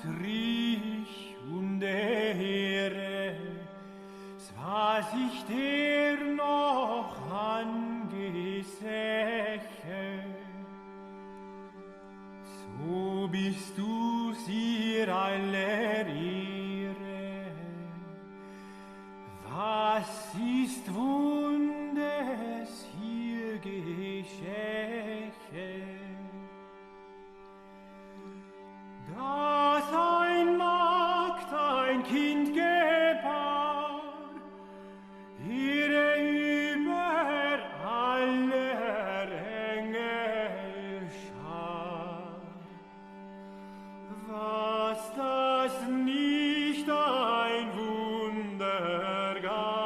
Antrich und Ehre, was ich dir noch angesäche, so bist du ihr aller Ehre. Was ist Wundes hier geschehen? Dass ein Magd ein Kind gebar, ihre über aller Engel Schar. Was das nicht ein Wunder gab.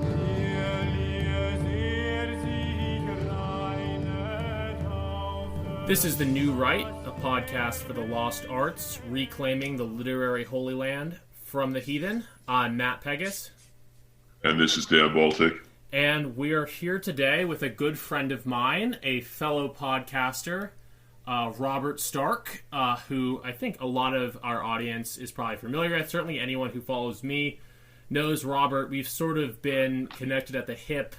Er ließ sich reine Taufe. This is The New Right, a podcast for the lost arts, reclaiming the literary holy land from the heathen. I'm Matt Pegas. And this is Dan Baltic. And we are here today with a good friend of mine, a fellow podcaster, Robert Stark, who I think a lot of our audience is probably familiar with. Certainly anyone who follows me knows Robert. We've sort of been connected at the hip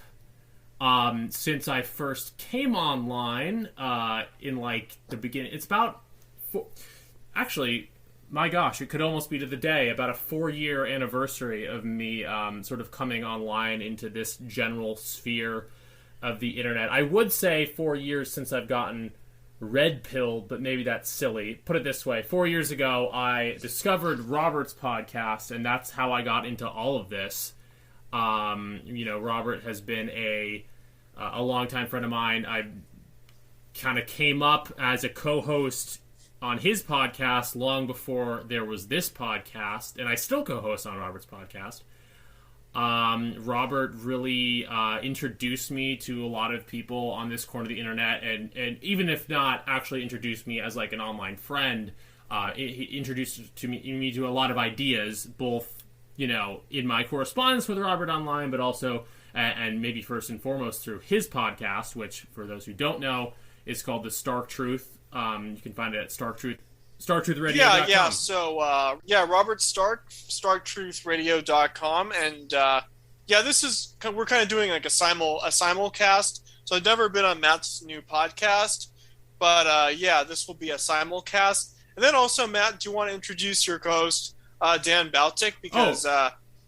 since I first came online in like the beginning. It's about actually, my gosh, it could almost be to the day, about a 4-year anniversary of me sort of coming online into this general sphere of the internet. I would say 4 years since I've gotten red-pilled, but maybe that's silly. Put it this way, 4 years ago, I discovered Robert's podcast, and that's how I got into all of this. Robert has been a longtime friend of mine. I kind of came up as a co-host on his podcast long before there was this podcast, and I still co-host on Robert's podcast. Robert really introduced me to a lot of people on this corner of the internet, and even if not actually introduced me as like an online friend, he introduced me to a lot of ideas, both in my correspondence with Robert online, but also and maybe first and foremost through his podcast, which for those who don't know is called The Stark Truth. You can find it at StarkTruthRadio.com. Yeah. So, Robert Stark, StarkTruthRadio.com, and we're kind of doing like a simulcast. So I've never been on Matt's new podcast, but this will be a simulcast. And then also, Matt, do you want to introduce your co-host, Dan Baltic? Because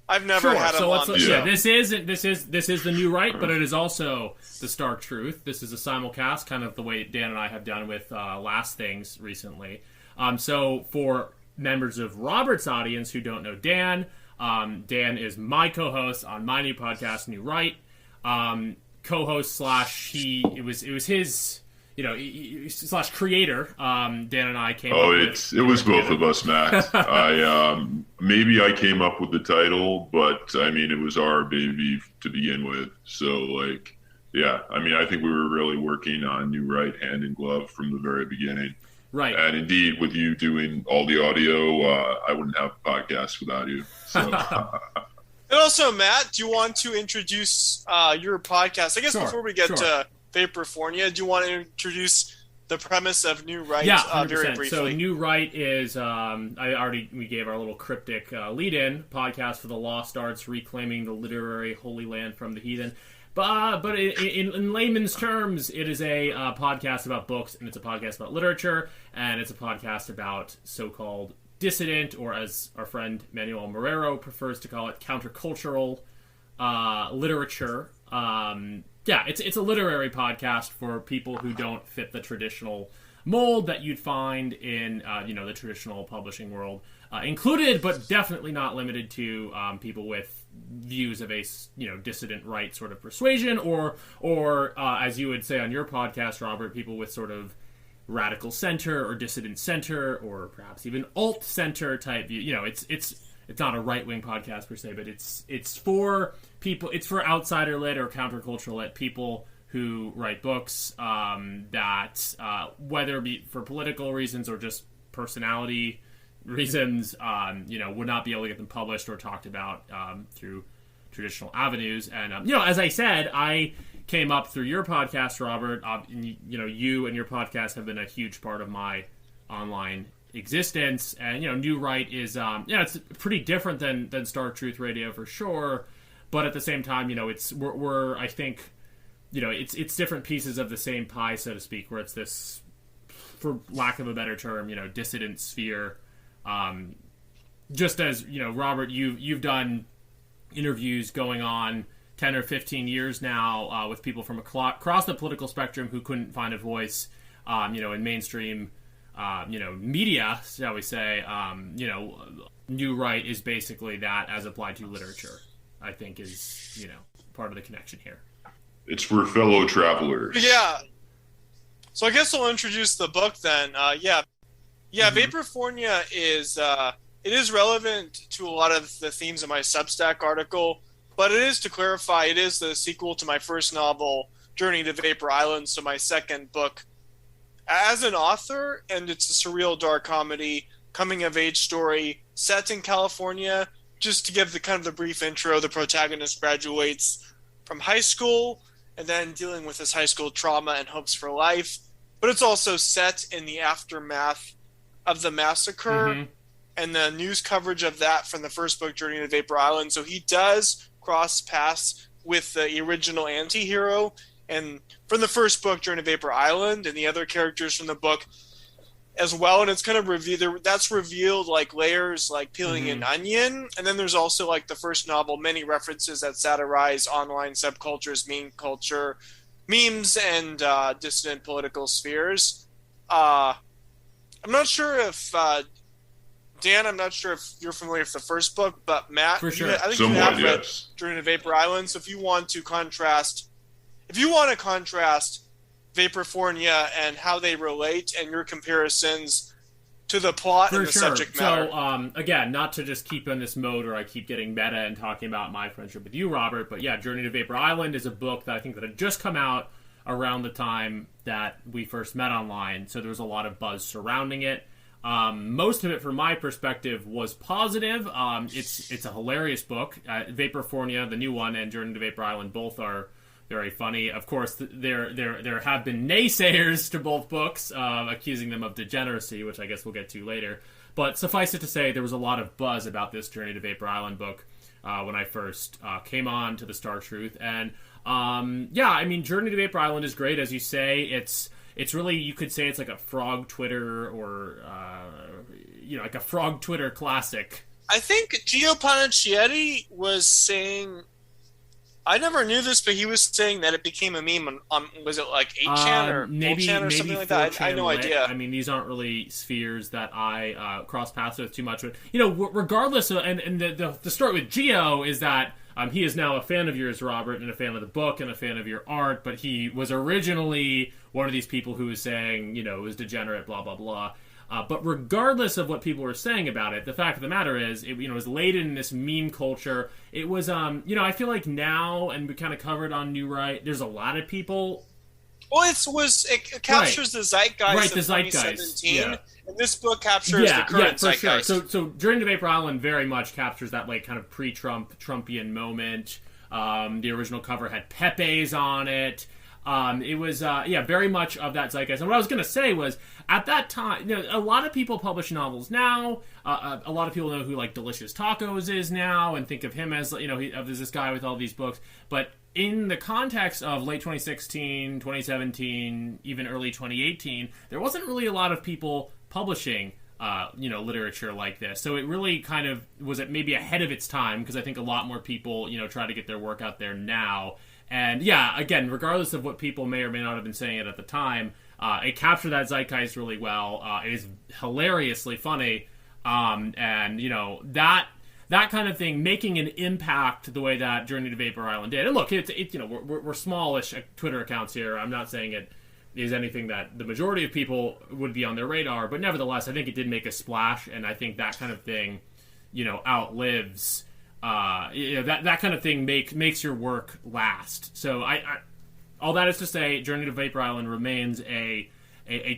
I've never had him on. This is The New Right, but it is also The Stark Truth. This is a simulcast, kind of the way Dan and I have done with Last Things recently. So for members of Robert's audience who don't know Dan, Dan is my co-host on my new podcast, New Right. Co-host it was his, slash creator. Dan and I came up with. It was both of us, Matt. Maybe I came up with the title, but I mean, it was our baby to begin with. So I think we were really working on New Right hand in glove from the very beginning. Right. And indeed, with you doing all the audio, I wouldn't have a podcast without you. So. And also, Matt, do you want to introduce your podcast? I guess before we get to Vaporfornia, do you want to introduce the premise of New Right very briefly? So New Right is, we gave our little cryptic lead-in, podcast for the lost arts, reclaiming the literary holy land from the heathen. But in layman's terms, it is a podcast about books, and it's a podcast about literature, and it's a podcast about so-called dissident, or as our friend Manuel Marrero prefers to call it, countercultural literature. It's a literary podcast for people who don't fit the traditional mold that you'd find in the traditional publishing world, included but definitely not limited to people with views of a dissident right sort of persuasion, or as you would say on your podcast, Robert, people with sort of radical center or dissident center, or perhaps even alt center type view. It's not a right wing podcast per se, but it's for people. It's for outsider lit or countercultural lit people who write books that whether it be for political reasons or just personality reasons, would not be able to get them published or talked about through traditional avenues. And as I said, I came up through your podcast, Robert. And, you and your podcast have been a huge part of my online existence. And New Right is it's pretty different than Star Truth Radio for sure. But at the same time, we're I think it's different pieces of the same pie, so to speak. Where it's this, for lack of a better term, dissident sphere. Just as Robert, you've done interviews going on 10 or 15 years now with people from across the political spectrum who couldn't find a voice, in mainstream, media, shall we say. New Right is basically that as applied to literature, I think is, part of the connection here. It's for fellow travelers. Yeah. So I guess I'll introduce the book then. Vaporfornia is it is relevant to a lot of the themes of my Substack article, but it is, to clarify, it is the sequel to my first novel, Journey to Vapor Island, so my second book as an author, and it's a surreal dark comedy, coming-of-age story set in California. Just to give the brief intro, the protagonist graduates from high school and then dealing with his high school trauma and hopes for life. But it's also set in the aftermath of the massacre and the news coverage of that from the first book, Journey to Vapor Island. So he does cross paths with the original anti-hero. And from the first book, Journey to Vapor Island, and the other characters from the book as well. And it's kind of revealed like layers, like peeling an onion. And then there's also, like the first novel, many references that satirize online subcultures, meme culture, memes, and dissident political spheres. I'm not sure if Dan, I'm not sure if you're familiar with the first book, but Matt, for sure. I think you have read Journey to Vapor Island. So if you want to contrast Vaporfornia and how they relate and your comparisons to the plot and the subject matter. So, again, not to just keep in this mode where I keep getting meta and talking about my friendship with you, Robert, but yeah, Journey to Vapor Island is a book that I think that had just come out around the time that we first met online, so there was a lot of buzz surrounding it. Most of it, from my perspective, was positive. It's a hilarious book. Vaporfornia, the new one, and Journey to Vapor Island both are very funny. Of course, there have been naysayers to both books, accusing them of degeneracy, which I guess we'll get to later. But suffice it to say, there was a lot of buzz about this Journey to Vapor Island book when I first came on to the Star Truth. And Journey to Vapor Island is great, as you say. It's really, you could say it's like a frog Twitter or like a frog Twitter classic. I think Gio Panicietti was saying, I never knew this, but he was saying that it became a meme on was it like 8chan or maybe 4chan or something like that? I had no idea. I mean, these aren't really spheres that I cross paths with too much. But, regardless of, and the story with Gio is that he is now a fan of yours, Robert, and a fan of the book and a fan of your art, but he was originally one of these people who was saying, it was degenerate, blah, blah, blah. But regardless of what people were saying about it, the fact of the matter is, it was laden in this meme culture. It was, I feel like now, and we kind of covered on New Right, there's a lot of people. Well, it captures the zeitgeist of zeitgeist. 2017, yeah. And this book captures the current zeitgeist. Sure. So Journey to Vapor Island very much captures that like kind of Trumpian moment. The original cover had Pepe's on it. It was, very much of that zeitgeist. And what I was going to say was, at that time, a lot of people publish novels now. A lot of people know who, like, Delicious Tacos is now and think of him as, of this guy with all these books. But in the context of late 2016, 2017, even early 2018, there wasn't really a lot of people publishing literature like this. So it really kind of was maybe ahead of its time, because I think a lot more people, try to get their work out there now. And yeah, again, regardless of what people may or may not have been saying at the time, it captured that zeitgeist really well. It is hilariously funny. And, that kind of thing, making an impact the way that Journey to Vapor Island did. And look, we're smallish Twitter accounts here. I'm not saying it is anything that the majority of people would be on their radar, but nevertheless, I think it did make a splash, and I think that kind of thing, outlives... that kind of thing makes your work last. So I all that is to say, Journey to Vapor Island remains a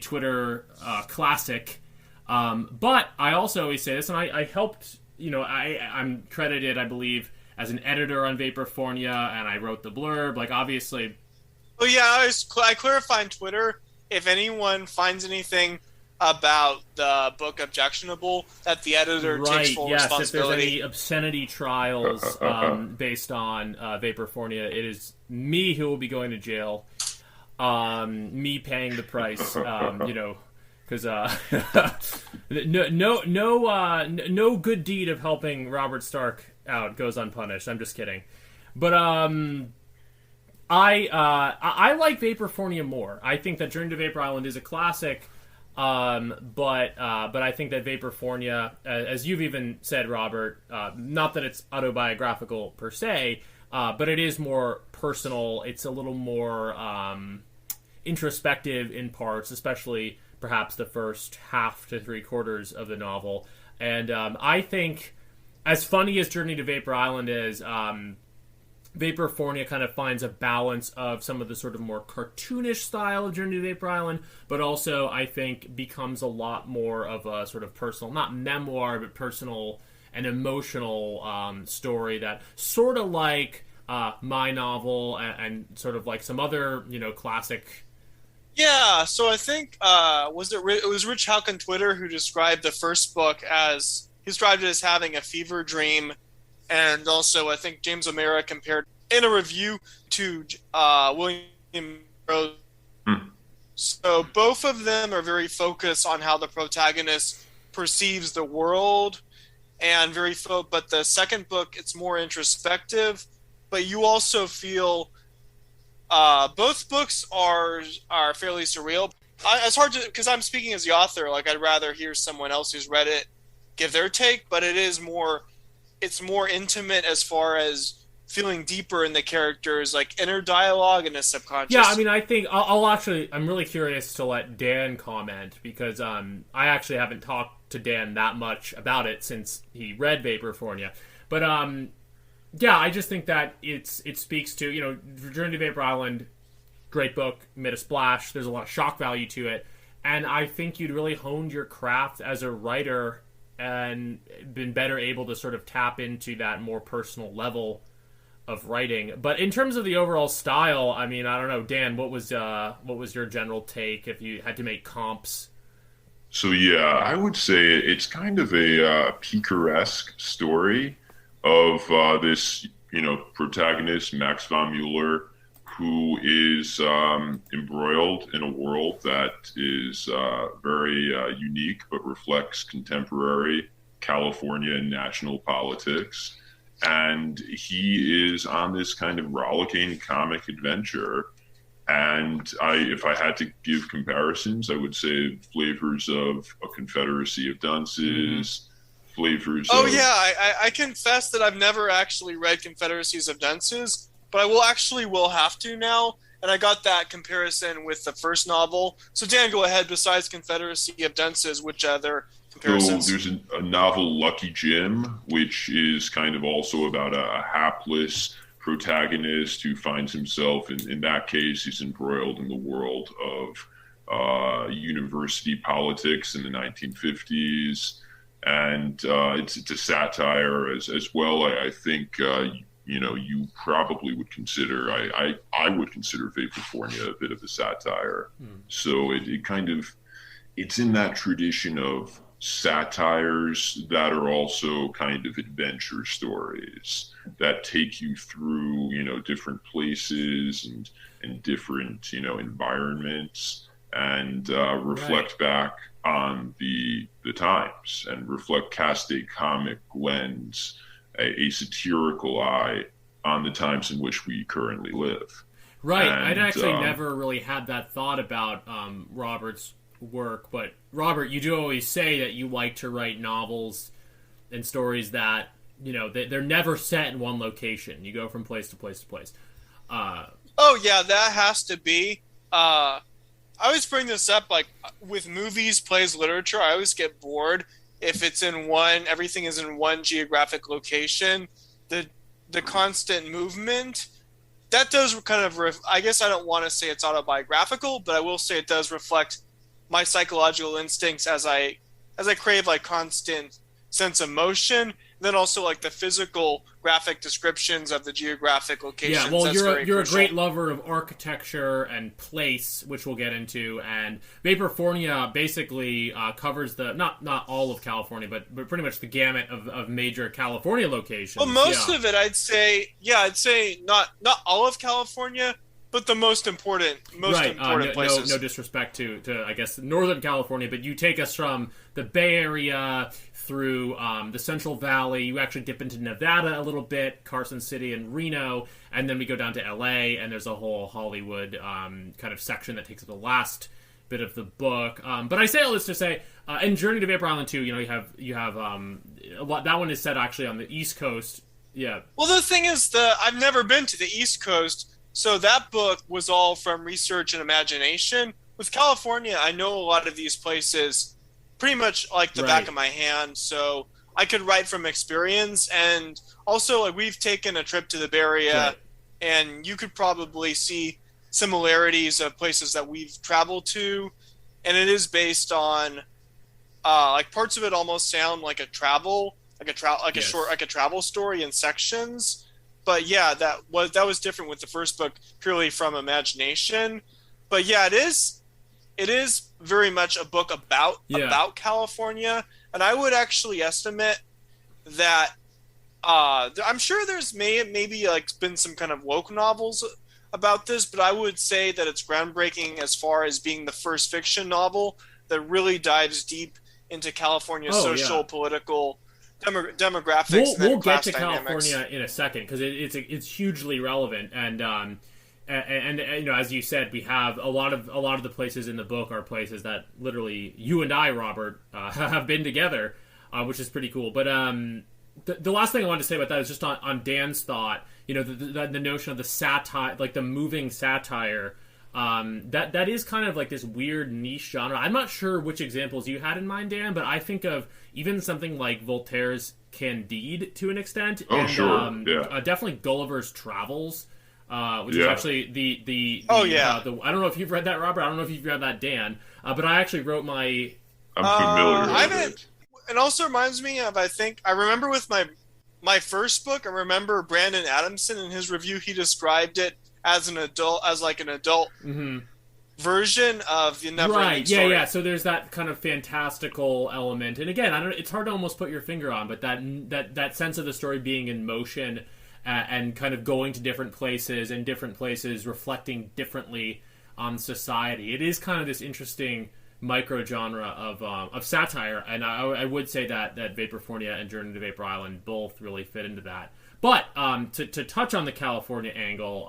Twitter classic. But I also always say this, and I helped. I'm credited, I believe, as an editor on Vaporfornia, and I wrote the blurb. Like, obviously, Oh yeah, I clarify on Twitter if anyone finds anything about the book objectionable, that the editor takes Right, full yes, if there's responsibility. any obscenity trials based on Vaporfornia, it is me who will be going to jail. Me paying the price, because no good deed of helping Robert Stark out goes unpunished. I'm just kidding. But I like Vaporfornia more. I think that Journey to Vapor Island is a classic. But I think that Vaporfornia, as you've even said, Robert, not that it's autobiographical per se, but it is more personal. It's a little more introspective in parts, especially perhaps the first half to 3/4 of the novel. And I think, as funny as Journey to Vapor Island is, Vaporfornia kind of finds a balance of some of the sort of more cartoonish style of Journey to Vapor Island, but also, I think, becomes a lot more of a sort of personal, not memoir, but personal and emotional story that sort of like my novel and sort of like some other, classic. Yeah, so I think it was Rich Hauk on Twitter who described the first book as having a fever dream, and also I think James O'Mara compared in a review to William Rose. So both of them are very focused on how the protagonist perceives the world, and but the second book, it's more introspective, but you also feel both books are fairly surreal. It's hard to, because I'm speaking as the author, like I'd rather hear someone else who's read it give their take, but it's more intimate as far as feeling deeper in the characters, like inner dialogue and a subconscious. Yeah, I mean, I think I'm really curious to let Dan comment, because I actually haven't talked to Dan that much about it since he read Vaporfornia. But yeah, I just think that it speaks to, Journey to Vapor Island, great book, made a splash. There's a lot of shock value to it. And I think you'd really honed your craft as a writer and been better able to sort of tap into that more personal level of writing. But in terms of the overall style, I mean, I don't know, Dan, what was your general take if you had to make comps? So yeah, I would say it's kind of a picaresque story of this, protagonist, Max von Mueller, who is embroiled in a world that is very unique, but reflects contemporary California and national politics. And he is on this kind of rollicking comic adventure. And if I had to give comparisons, I would say flavors of A Confederacy of Dunces, flavors Oh, of... yeah, I confess that I've never actually read Confederacies of Dunces, but I will have to now, and I got that comparison with the first novel. So Dan, go ahead. Besides Confederacy of Dunces, which other comparisons? So there's a novel, Lucky Jim, which is kind of also about a hapless protagonist who finds himself, in that case, he's embroiled in the world of university politics in the 1950s. And it's a satire as well. I think you probably would consider, I would consider Vaporfornia a bit of a satire. So it kind of, it's in that tradition of satires that are also kind of adventure stories that take you through, different places and different, environments, and reflect back on the times, and cast a comic lens, a satirical eye on the times in which we currently live. Right. And, I'd actually never really had that thought about Robert's work, but Robert, you do always say that you like to write novels and stories that, they're never set in one location. You go from place to place to place. Oh yeah, that has to be. I always bring this up, like with movies, plays, literature. I always get bored if everything is in one geographic location. The constant movement, that does kind of, I guess I don't want to say it's autobiographical, but I will say it does reflect my psychological instincts as I crave like constant sense of motion. And then also like the physical graphic descriptions of the geographic locations. Yeah, well, That's you're a crucial. great lover of architecture and place, which we'll get into, and Vaporfornia basically covers the not all of California, but pretty much the gamut of major California locations. Well, most of it, I'd say not all of California, but the most important places. No disrespect to I guess Northern California, but you take us from the Bay Area through the Central Valley. You actually dip into Nevada a little bit, Carson City and Reno, and then we go down to LA, and there's a whole Hollywood kind of section that takes up the last bit of the book. But I say all this to say, in Journey to Vapor Island 2, you have a lot. That one is set actually on the East Coast. Yeah. Well, the thing is, I've never been to the East Coast, so that book was all from research and imagination. With California, I know a lot of these places pretty much like the back of my hand, so I could write from experience. And also, like, we've taken a trip to the Bay Area, and you could probably see similarities of places that we've traveled to, and it is based on like parts of it almost sound like a travel story in sections. But yeah, that was different with the first book, purely from imagination. But yeah, it is very much a book about California, and I would actually estimate that I'm sure there's maybe like been some kind of woke novels about this, but I would say that it's groundbreaking as far as being the first fiction novel that really dives deep into California's political demographics. We'll get to California in a second because it's hugely relevant, and as you said, we have a lot of the places in the book are places that literally you and I, Robert, have been together, which is pretty cool. But the last thing I wanted to say about that is just on Dan's thought. The notion of the satire, like the moving satire. That is kind of like this weird niche genre. I'm not sure which examples you had in mind, Dan, but I think of even something like Voltaire's Candide to an extent. Definitely Gulliver's Travels, which is actually the I don't know if you've read that, Robert. I don't know if you've read that, Dan. But I actually wrote my. I'm familiar with it. It also reminds me of, I remember with my first book, I remember Brandon Adamson in his review, he described it as an adult version of the Neverending Story. Yeah. So there's that kind of fantastical element, and again, it's hard to almost put your finger on, but that sense of the story being in motion and kind of going to different places, and different places reflecting differently on society. It is kind of this interesting micro genre of satire, and I would say that Vaporfornia and Journey to Vapor Island both really fit into that. But to touch on the California angle,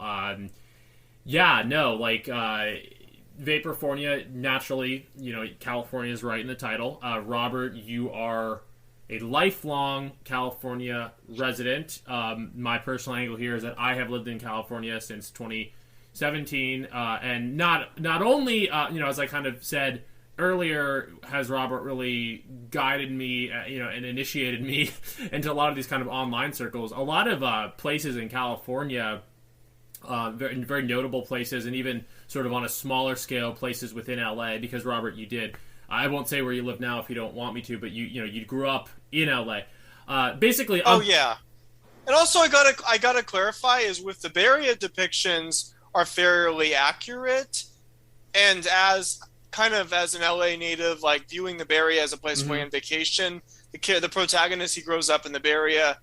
Vaporfornia, naturally, California is right in the title. Robert, you are a lifelong California resident. My personal angle here is that I have lived in California since 2017, and not only, as I kind of said earlier, has Robert really guided me, and initiated me into a lot of these kind of online circles. A lot of places in California, very, very notable places, and even sort of on a smaller scale, places within LA. Because Robert, you did. I won't say where you live now if you don't want me to, but you grew up in LA. Basically. Yeah. And also, I gotta clarify is with the Bay Area depictions are fairly accurate, and as an LA native, like viewing the Bay Area as a place going on vacation, the protagonist, he grows up in the Bay Area,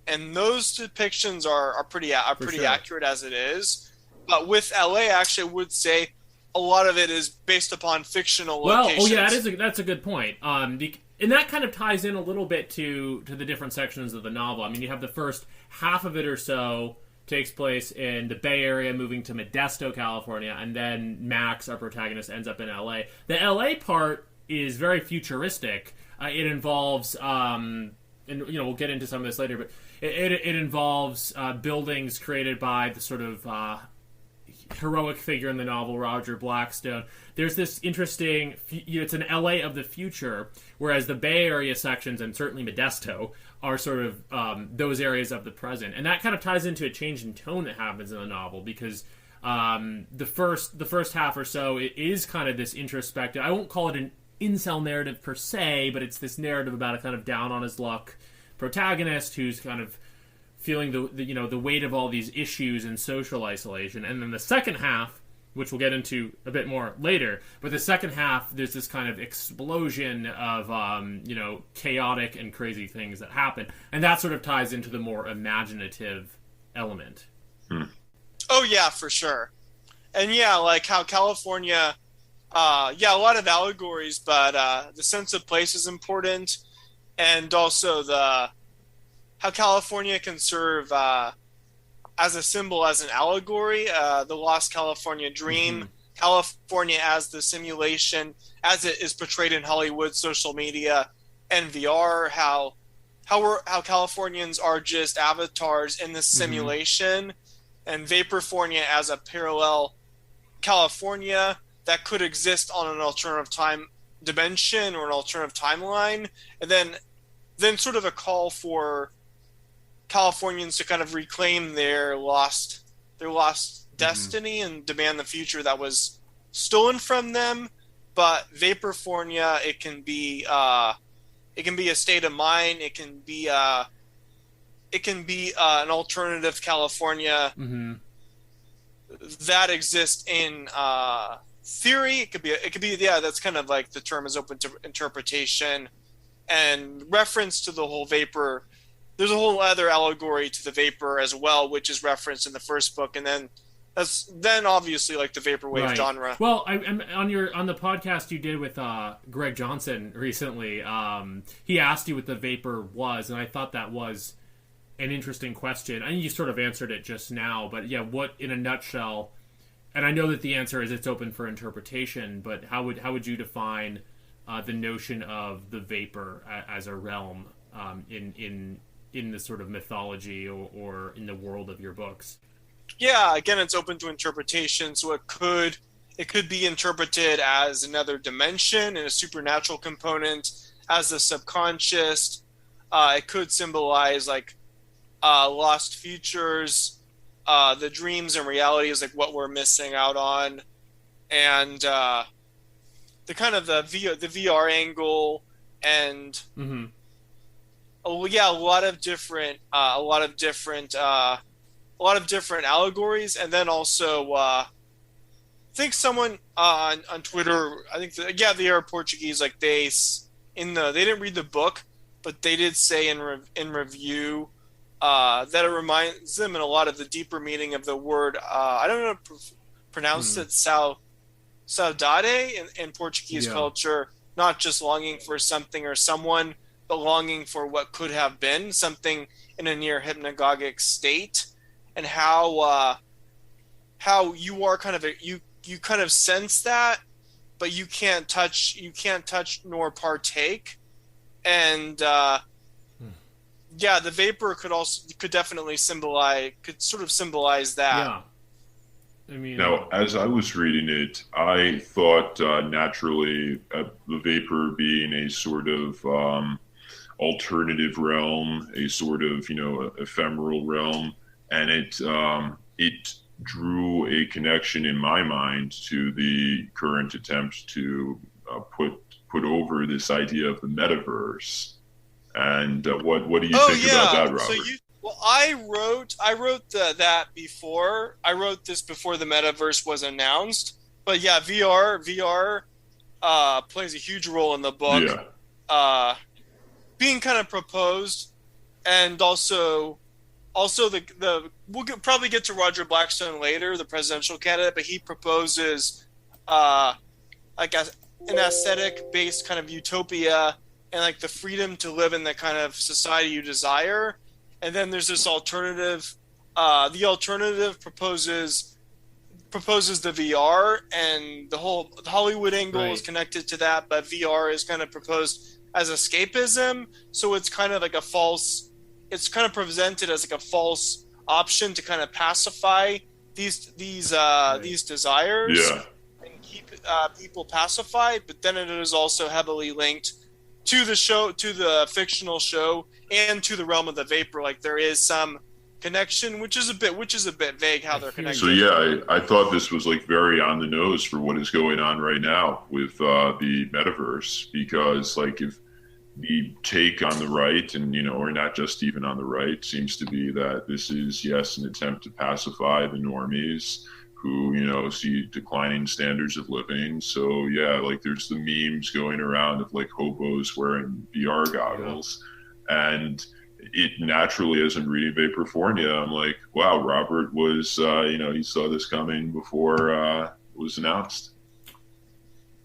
and those depictions are pretty accurate as it is. But with LA, actually, I would say a lot of it is based upon fictional locations. That's a good point. And that kind of ties in a little bit to the different sections of the novel. I mean, you have the first half of it or so takes place in the Bay Area, moving to Modesto, California, and then Max, our protagonist, ends up in LA. The LA part is very futuristic. It involves, and we'll get into some of this later, but it involves buildings created by the sort of heroic figure in the novel, Roger Blackstone. There's this interesting, it's an LA of the future, whereas the Bay Area sections, and certainly Modesto, are sort of those areas of the present. And that kind of ties into a change in tone that happens in the novel, because the first half or so, it is kind of this introspective, I won't call it an incel narrative per se, but it's this narrative about a kind of down on his luck protagonist who's kind of feeling the weight of all these issues and social isolation. And then the second half, which we'll get into a bit more later, but the second half, there's this kind of explosion of, chaotic and crazy things that happen. And that sort of ties into the more imaginative element. Oh, yeah, for sure. And yeah, like how California, a lot of allegories, but the sense of place is important. And also how California can serve as a symbol, as an allegory, the Lost California Dream, California as the simulation, as it is portrayed in Hollywood, social media, and VR, how Californians are just avatars in this simulation, and Vaporfornia as a parallel California that could exist on an alternative time dimension or an alternative timeline, and then sort of a call for Californians to kind of reclaim their lost destiny and demand the future that was stolen from them. But Vaporfornia, it can be a state of mind. It can be an alternative California that exists in theory. It could be that's kind of like the term is open to interpretation and reference to the whole vapor. There's a whole other allegory to the vapor as well, which is referenced in the first book, and then obviously like the vaporwave genre. Well, I'm on the podcast you did with Greg Johnson recently. He asked you what the vapor was, and I thought that was an interesting question. I think you sort of answered it just now, but yeah, what in a nutshell? And I know that the answer is it's open for interpretation, but how would you define the notion of the vapor as a realm in the sort of mythology or in the world of your books? Yeah, again, it's open to interpretation, so it could be interpreted as another dimension and a supernatural component, as the subconscious. It could symbolize like lost futures, the dreams and realities, like what we're missing out on, and the kind of the VR angle, and a lot of different allegories. And then also I think someone on Twitter, I think they are Portuguese, like they didn't read the book, but they did say in review that it reminds them in a lot of the deeper meaning of the word, I don't know how to pronounce it, saudade in Portuguese culture, not just longing for something or someone, but longing for what could have been, something in a near hypnagogic state, and how you are kind of you kind of sense that, but you can't touch nor partake. And the vapor could definitely symbolize that. Yeah. I mean, now, as I was reading it, I thought naturally the vapor being a sort of alternative realm, a sort of ephemeral realm, and it drew a connection in my mind to the current attempt to put over this idea of the metaverse. And what do you think about that, Robert? I wrote that before. I wrote this before the metaverse was announced. But yeah, VR plays a huge role in the book. Yeah. Being kind of proposed, and also the we'll probably get to Roger Blackstone later, the presidential candidate, but he proposes like an aesthetic-based kind of utopia and like the freedom to live in the kind of society you desire. And then there's this alternative. The alternative proposes the VR, and the Hollywood angle is connected to that, but VR is kind of proposed as escapism. So it's kind of like it's kind of presented as like a false option to kind of pacify these desires and keep people pacified. But then it is also heavily linked to the fictional show, and to the realm of the vapor. Like there is some connection, which is a bit vague how they're connected. So yeah, I thought this was like very on the nose for what is going on right now with the metaverse, because like the take on the right, and or not just even on the right, seems to be that this is, yes, an attempt to pacify the normies who see declining standards of living. So yeah, like there's the memes going around of like hobos wearing VR goggles, and it naturally, as I'm reading Vaporfornia, I'm like, wow, Robert was he saw this coming before it was announced.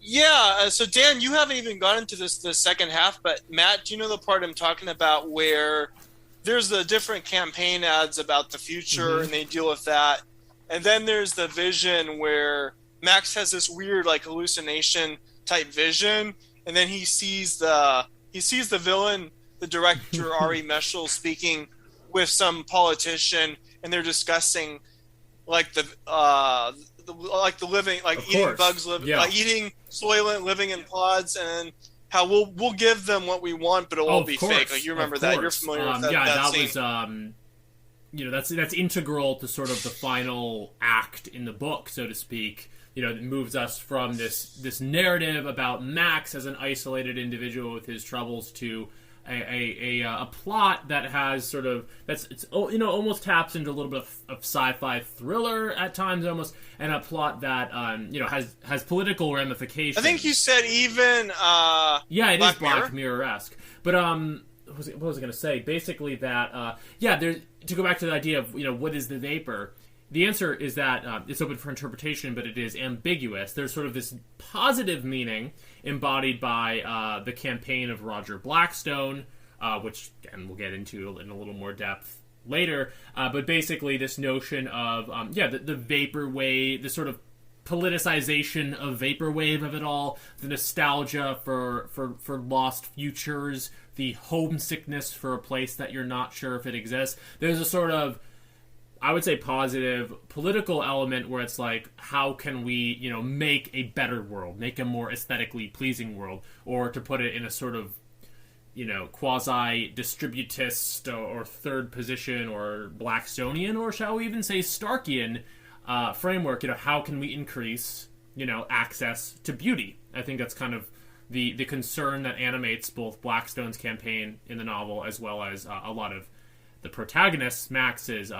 Yeah, so Dan, you haven't even gone into the second half, but Matt, do you know the part I'm talking about where there's the different campaign ads about the future and they deal with that, and then there's the vision where Max has this weird like hallucination type vision, and then he sees the villain, the director Ari Meshel, speaking with some politician, and they're discussing like the living, like eating bugs, like eating soylent, living in pods, and how we'll give them what we want, but it will be fake. Like you remember that? You're familiar with that? Yeah, that scene. Was that's integral to sort of the final act in the book, so to speak. It moves us from this narrative about Max as an isolated individual with his troubles to a plot that has sort of almost taps into a little bit of sci-fi thriller at times almost, and a plot that has political ramifications. I think you said even it Black is Black Mirror-esque. But what was I going to say? Basically that to go back to the idea of what is the vapor. The answer is that it's open for interpretation, but it is ambiguous. There's sort of this positive meaning embodied by the campaign of Roger Blackstone, which, again, we'll get into in a little more depth later. But basically this notion of, the vaporwave, the sort of politicization of vaporwave of it all, the nostalgia for lost futures, the homesickness for a place that you're not sure if it exists. There's a sort of, I would say, positive political element where it's like, how can we, make a better world, make a more aesthetically pleasing world, or to put it in a sort of, quasi-distributist or third position or Blackstonian, or shall we even say Starkian framework, how can we increase, access to beauty? I think that's kind of the concern that animates both Blackstone's campaign in the novel as well as a lot of the protagonist Max's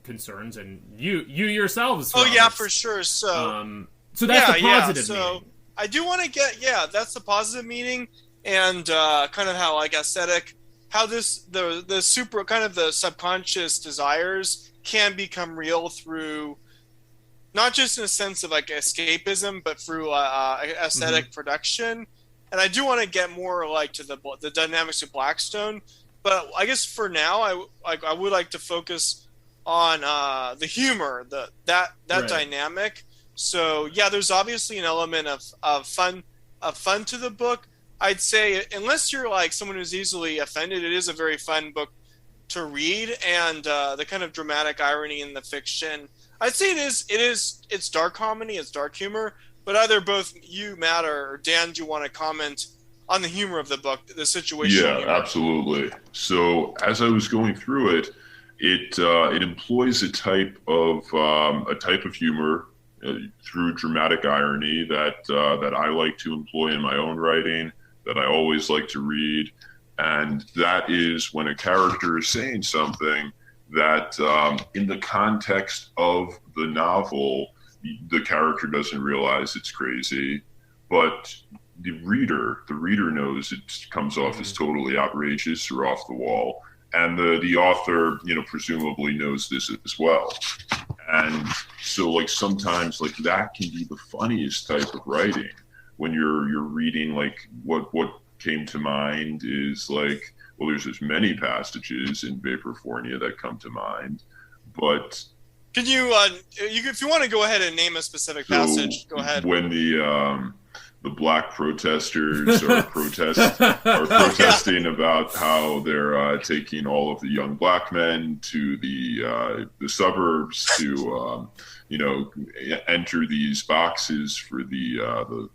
concerns, and you yourselves. Oh yeah, for sure. So that's the positive. So meaning. I do want to get that's the positive meaning, and kind of how like aesthetic, how the super kind of the subconscious desires can become real through not just in a sense of like escapism, but through aesthetic production. And I do want to get more like to the dynamics of Blackstone. But I guess for now, I would like to focus on the humor, that right. dynamic. So yeah, there's obviously an element of fun to the book. I'd say unless you're like someone who's easily offended, it is a very fun book to read, and the kind of dramatic irony in the fiction. I'd say it's dark comedy, it's dark humor. But either both you, Matt, or Dan, do you want to comment on the humor of the book, the situation? Yeah, absolutely. So as I was going through it, it employs a type of humor through dramatic irony that I like to employ in my own writing, that I always like to read, and that is when a character is saying something that, in the context of the novel, the character doesn't realize it's crazy, but the reader knows it comes off as totally outrageous or off the wall, and the author, presumably knows this as well. And so, like, sometimes, like, that can be the funniest type of writing when you're reading. Like, what came to mind is like, well, there's many passages in Vaporfornia that come to mind, but. Can you, if you want to go ahead and name a specific passage, go ahead. When the black protesters are protesting about how they're taking all of the young black men to the suburbs to enter these boxes for the.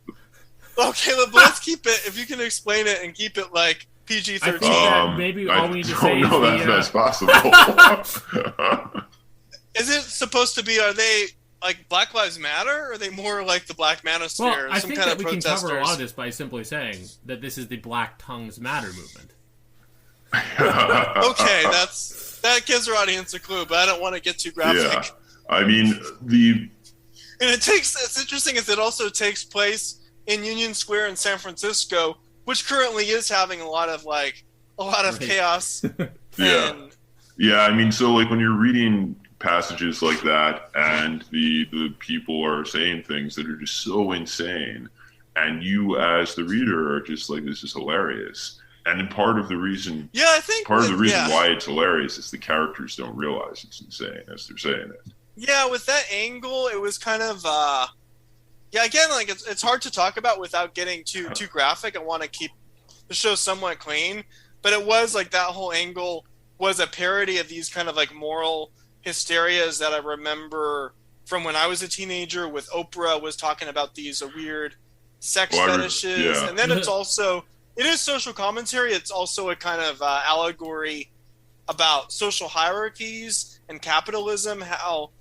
Okay, let's keep it. If you can explain it and keep it like PG-13. I think that maybe all we need to say is that's possible. Is it supposed to be? Are they like Black Lives Matter, or are they more like the Black Manosphere? Well, I some think kind that of we can protesters? cover a lot of this by simply saying that this is the Black Tongues Matter movement. Okay, that gives our audience a clue, but I don't want to get too graphic. Yeah, I mean And it's interesting is it also takes place in Union Square in San Francisco, which currently is having a lot of Right. chaos. Yeah. And Yeah, I mean, so like when you're reading passages like that and the people are saying things that are just so insane, and you as the reader are just like, this is hilarious. And then part of the reason I think why it's hilarious is the characters don't realize it's insane as they're saying it. Yeah, with that angle, it was kind of again, like it's hard to talk about without getting too graphic. I want to keep the show somewhat clean, but it was like that whole angle was a parody of these kind of like moral hysterias that I remember from when I was a teenager. With Oprah was talking about these weird sex fetishes, and then it's also it is social commentary. It's also a kind of allegory about social hierarchies and capitalism. How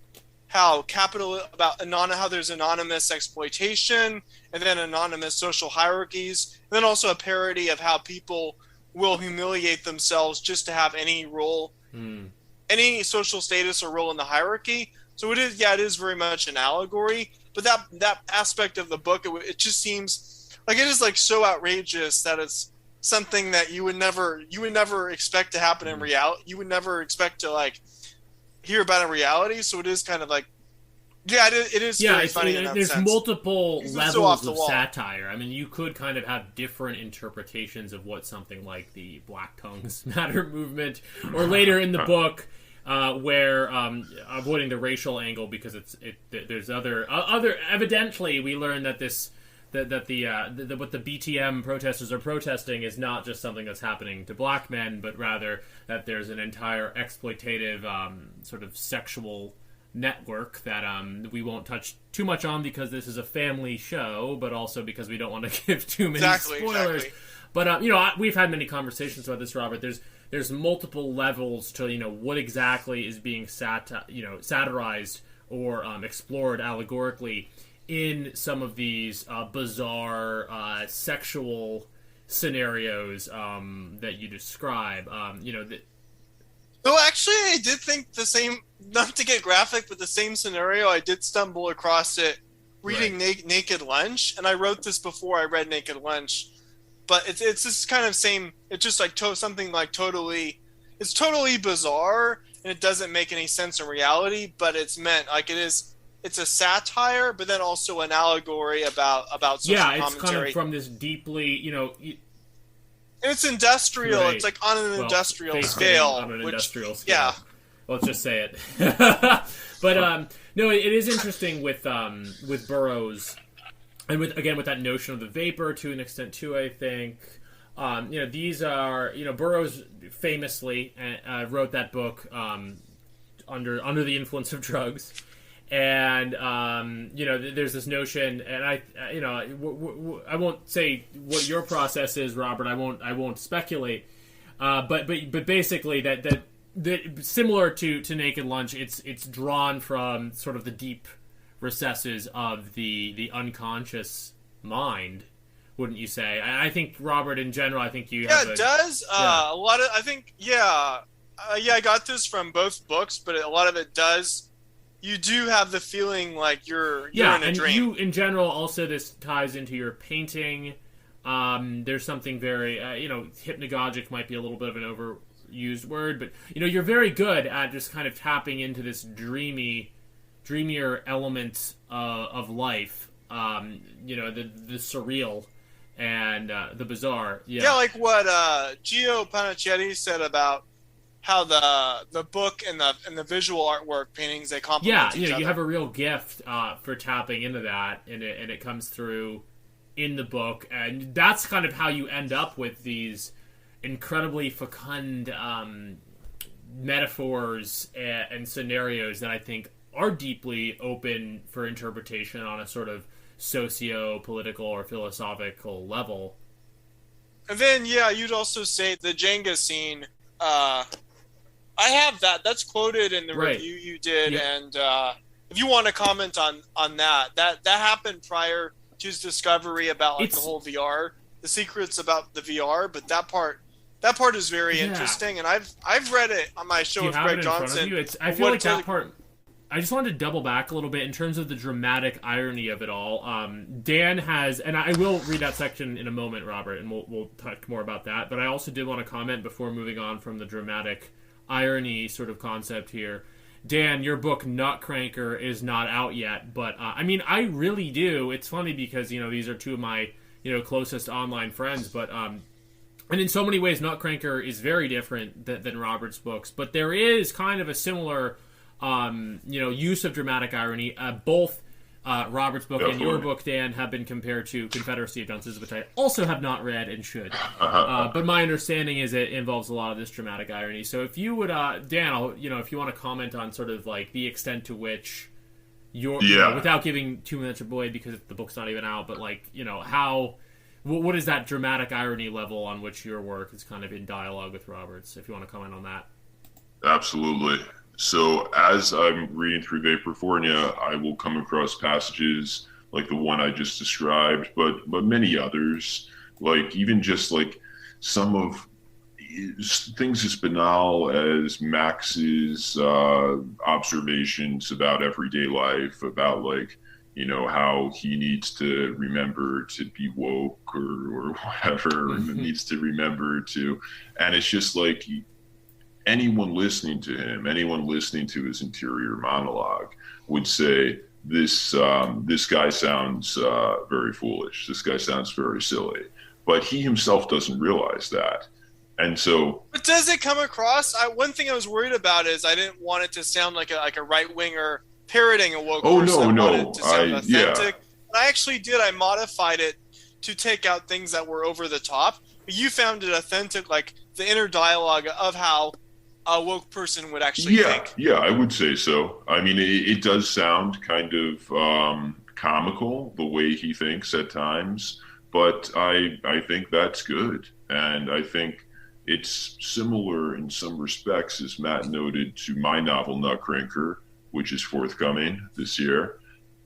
there's anonymous exploitation and then anonymous social hierarchies, and then also a parody of how people will humiliate themselves just to have any role, any social status or role in the hierarchy. So it is very much an allegory. But that aspect of the book, it just seems like it is like so outrageous that it's something that you would never expect to happen in reality. You would never expect to like hear about in reality. So it is kind of like, it is very funny in that there's sense. multiple It's so levels off the of wall. satire. I mean, you could kind of have different interpretations of what something like the Black Tongues Matter movement, or later in the book, where avoiding the racial angle because there's other evidently we learn that what the BTM protesters are protesting is not just something that's happening to black men, but rather that there's an entire exploitative sort of sexual network that we won't touch too much on because this is a family show, but also because we don't want to give too many spoilers. Exactly. But we've had many conversations about this, Robert. There's multiple levels to what exactly is being satirized or explored allegorically in some of these bizarre sexual scenarios that you describe. No, actually, I did think the same. Not to get graphic, but the same scenario. I did stumble across it reading Naked Lunch, and I wrote this before I read Naked Lunch. But it's this kind of same. It's just like something like totally. It's totally bizarre, and it doesn't make any sense in reality. But it's meant like it is. It's a satire, but then also an allegory about social commentary. Yeah, it's kind of from this deeply, And it's industrial. Right. It's like on an industrial face scale. on an industrial scale. Yeah. Let's just say it. But no, it is interesting with Burroughs, and with that notion of the vapor to an extent too. I think these are Burroughs famously wrote that book under the influence of drugs. And there's this notion, and I won't say what your process is, Robert. I won't speculate. But basically that similar to Naked Lunch, it's drawn from sort of the deep recesses of the unconscious mind. Wouldn't you say? I think, Robert, in general, I think you. It does. A lot of I think I got this from both books, but a lot of it does. You do have the feeling like you're in a dream. You, in general, also this ties into your painting. There's something very, hypnagogic might be a little bit of an overused word, but, you're very good at just kind of tapping into this dreamier element of life, the surreal and the bizarre. Yeah, like what Gio Panacchetti said about how the book and the visual artwork paintings, they complement each other. You have a real gift for tapping into that, and it comes through in the book, and that's kind of how you end up with these incredibly fecund metaphors and scenarios that I think are deeply open for interpretation on a sort of socio-political or philosophical level. And then, you'd also say the Jenga scene. I have that. That's quoted in the review you did, and if you want to comment on that happened prior to his discovery about like the whole VR, the secrets about the VR, but that part is very interesting, and I've read it on my show with Greg Johnson. I feel like that part. I just wanted to double back a little bit in terms of the dramatic irony of it all. Dan has, and I will read that section in a moment, Robert, and we'll talk more about that. But I also did want to comment before moving on from the dramatic irony sort of concept here. Dan, your book Nutcranker is not out yet, but I mean, I really do. It's funny because these are two of my closest online friends, but and in so many ways, Nutcranker is very different than Robert's books, but there is kind of a similar use of dramatic irony. Both Robert's book and your book, Dan, have been compared to Confederacy of Dunces, which I also have not read and should. But my understanding is it involves a lot of this dramatic irony. So if you would, Dan, if you want to comment on sort of like the extent to which you're, without giving too much away because the book's not even out, but like, what is that dramatic irony level on which your work is kind of in dialogue with Robert's, if you want to comment on that? Absolutely. So as I'm reading through Vaporfornia, I will come across passages like the one I just described, but many others, like even just like some of things as banal as Max's observations about everyday life, about like, how he needs to remember to be woke or whatever, needs to remember to, and it's just like, anyone listening to him, anyone listening to his interior monologue would say, this guy sounds very foolish. This guy sounds very silly. But he himself doesn't realize that. And so... But does it come across? One thing I was worried about is I didn't want it to sound like a right-winger parroting a woke person. I wanted it to sound authentic. And I actually did. I modified it to take out things that were over the top. But you found it authentic, like the inner dialogue of how a woke person would actually think. Yeah, I would say so. I mean, it does sound kind of comical the way he thinks at times, but I think that's good. And I think it's similar in some respects, as Matt noted, to my novel Nutcranker, which is forthcoming this year.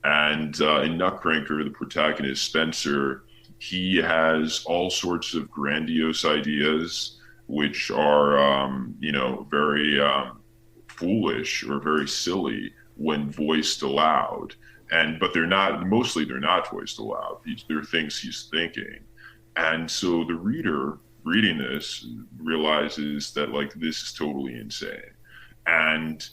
And in Nutcranker, the protagonist, Spencer, he has all sorts of grandiose ideas which are, very foolish or very silly when voiced aloud. But they're not voiced aloud. They're things he's thinking. And so the reader reading this realizes that, like, this is totally insane. And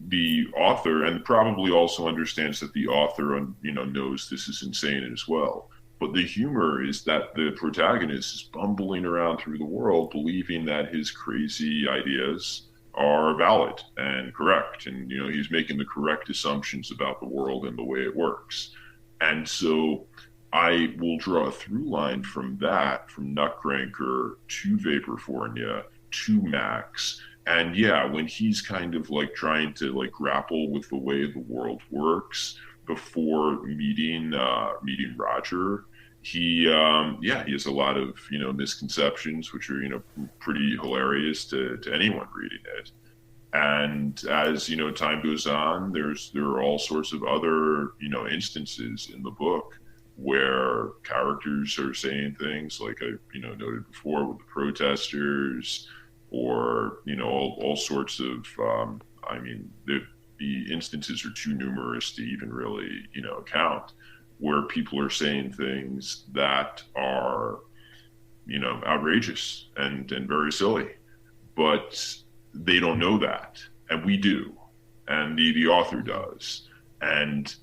the author, and probably also understands that the author, knows this is insane as well. But the humor is that the protagonist is bumbling around through the world believing that his crazy ideas are valid and correct. And, he's making the correct assumptions about the world and the way it works. And so I will draw a through line from that, from Nutcranker to Vaporfornia to Max. And yeah, when he's kind of like trying to like grapple with the way the world works before meeting Roger, he has a lot of misconceptions, which are pretty hilarious to anyone reading it. And as time goes on, there are all sorts of other instances in the book where characters are saying things like I noted before with the protesters, or all sorts of the instances are too numerous to even really count, where people are saying things that are outrageous and very silly, but they don't know that, and we do, and the author does. And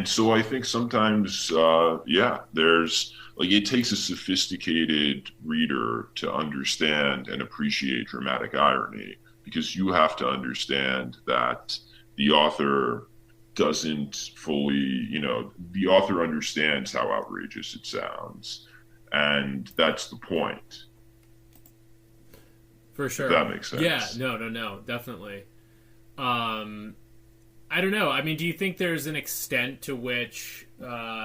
so I think sometimes there's like, it takes a sophisticated reader to understand and appreciate dramatic irony, because you have to understand that the author doesn't fully, the author understands how outrageous it sounds. And that's the point. For sure. If that makes sense. Yeah, no, definitely. I don't know. I mean, do you think there's an extent to which, maybe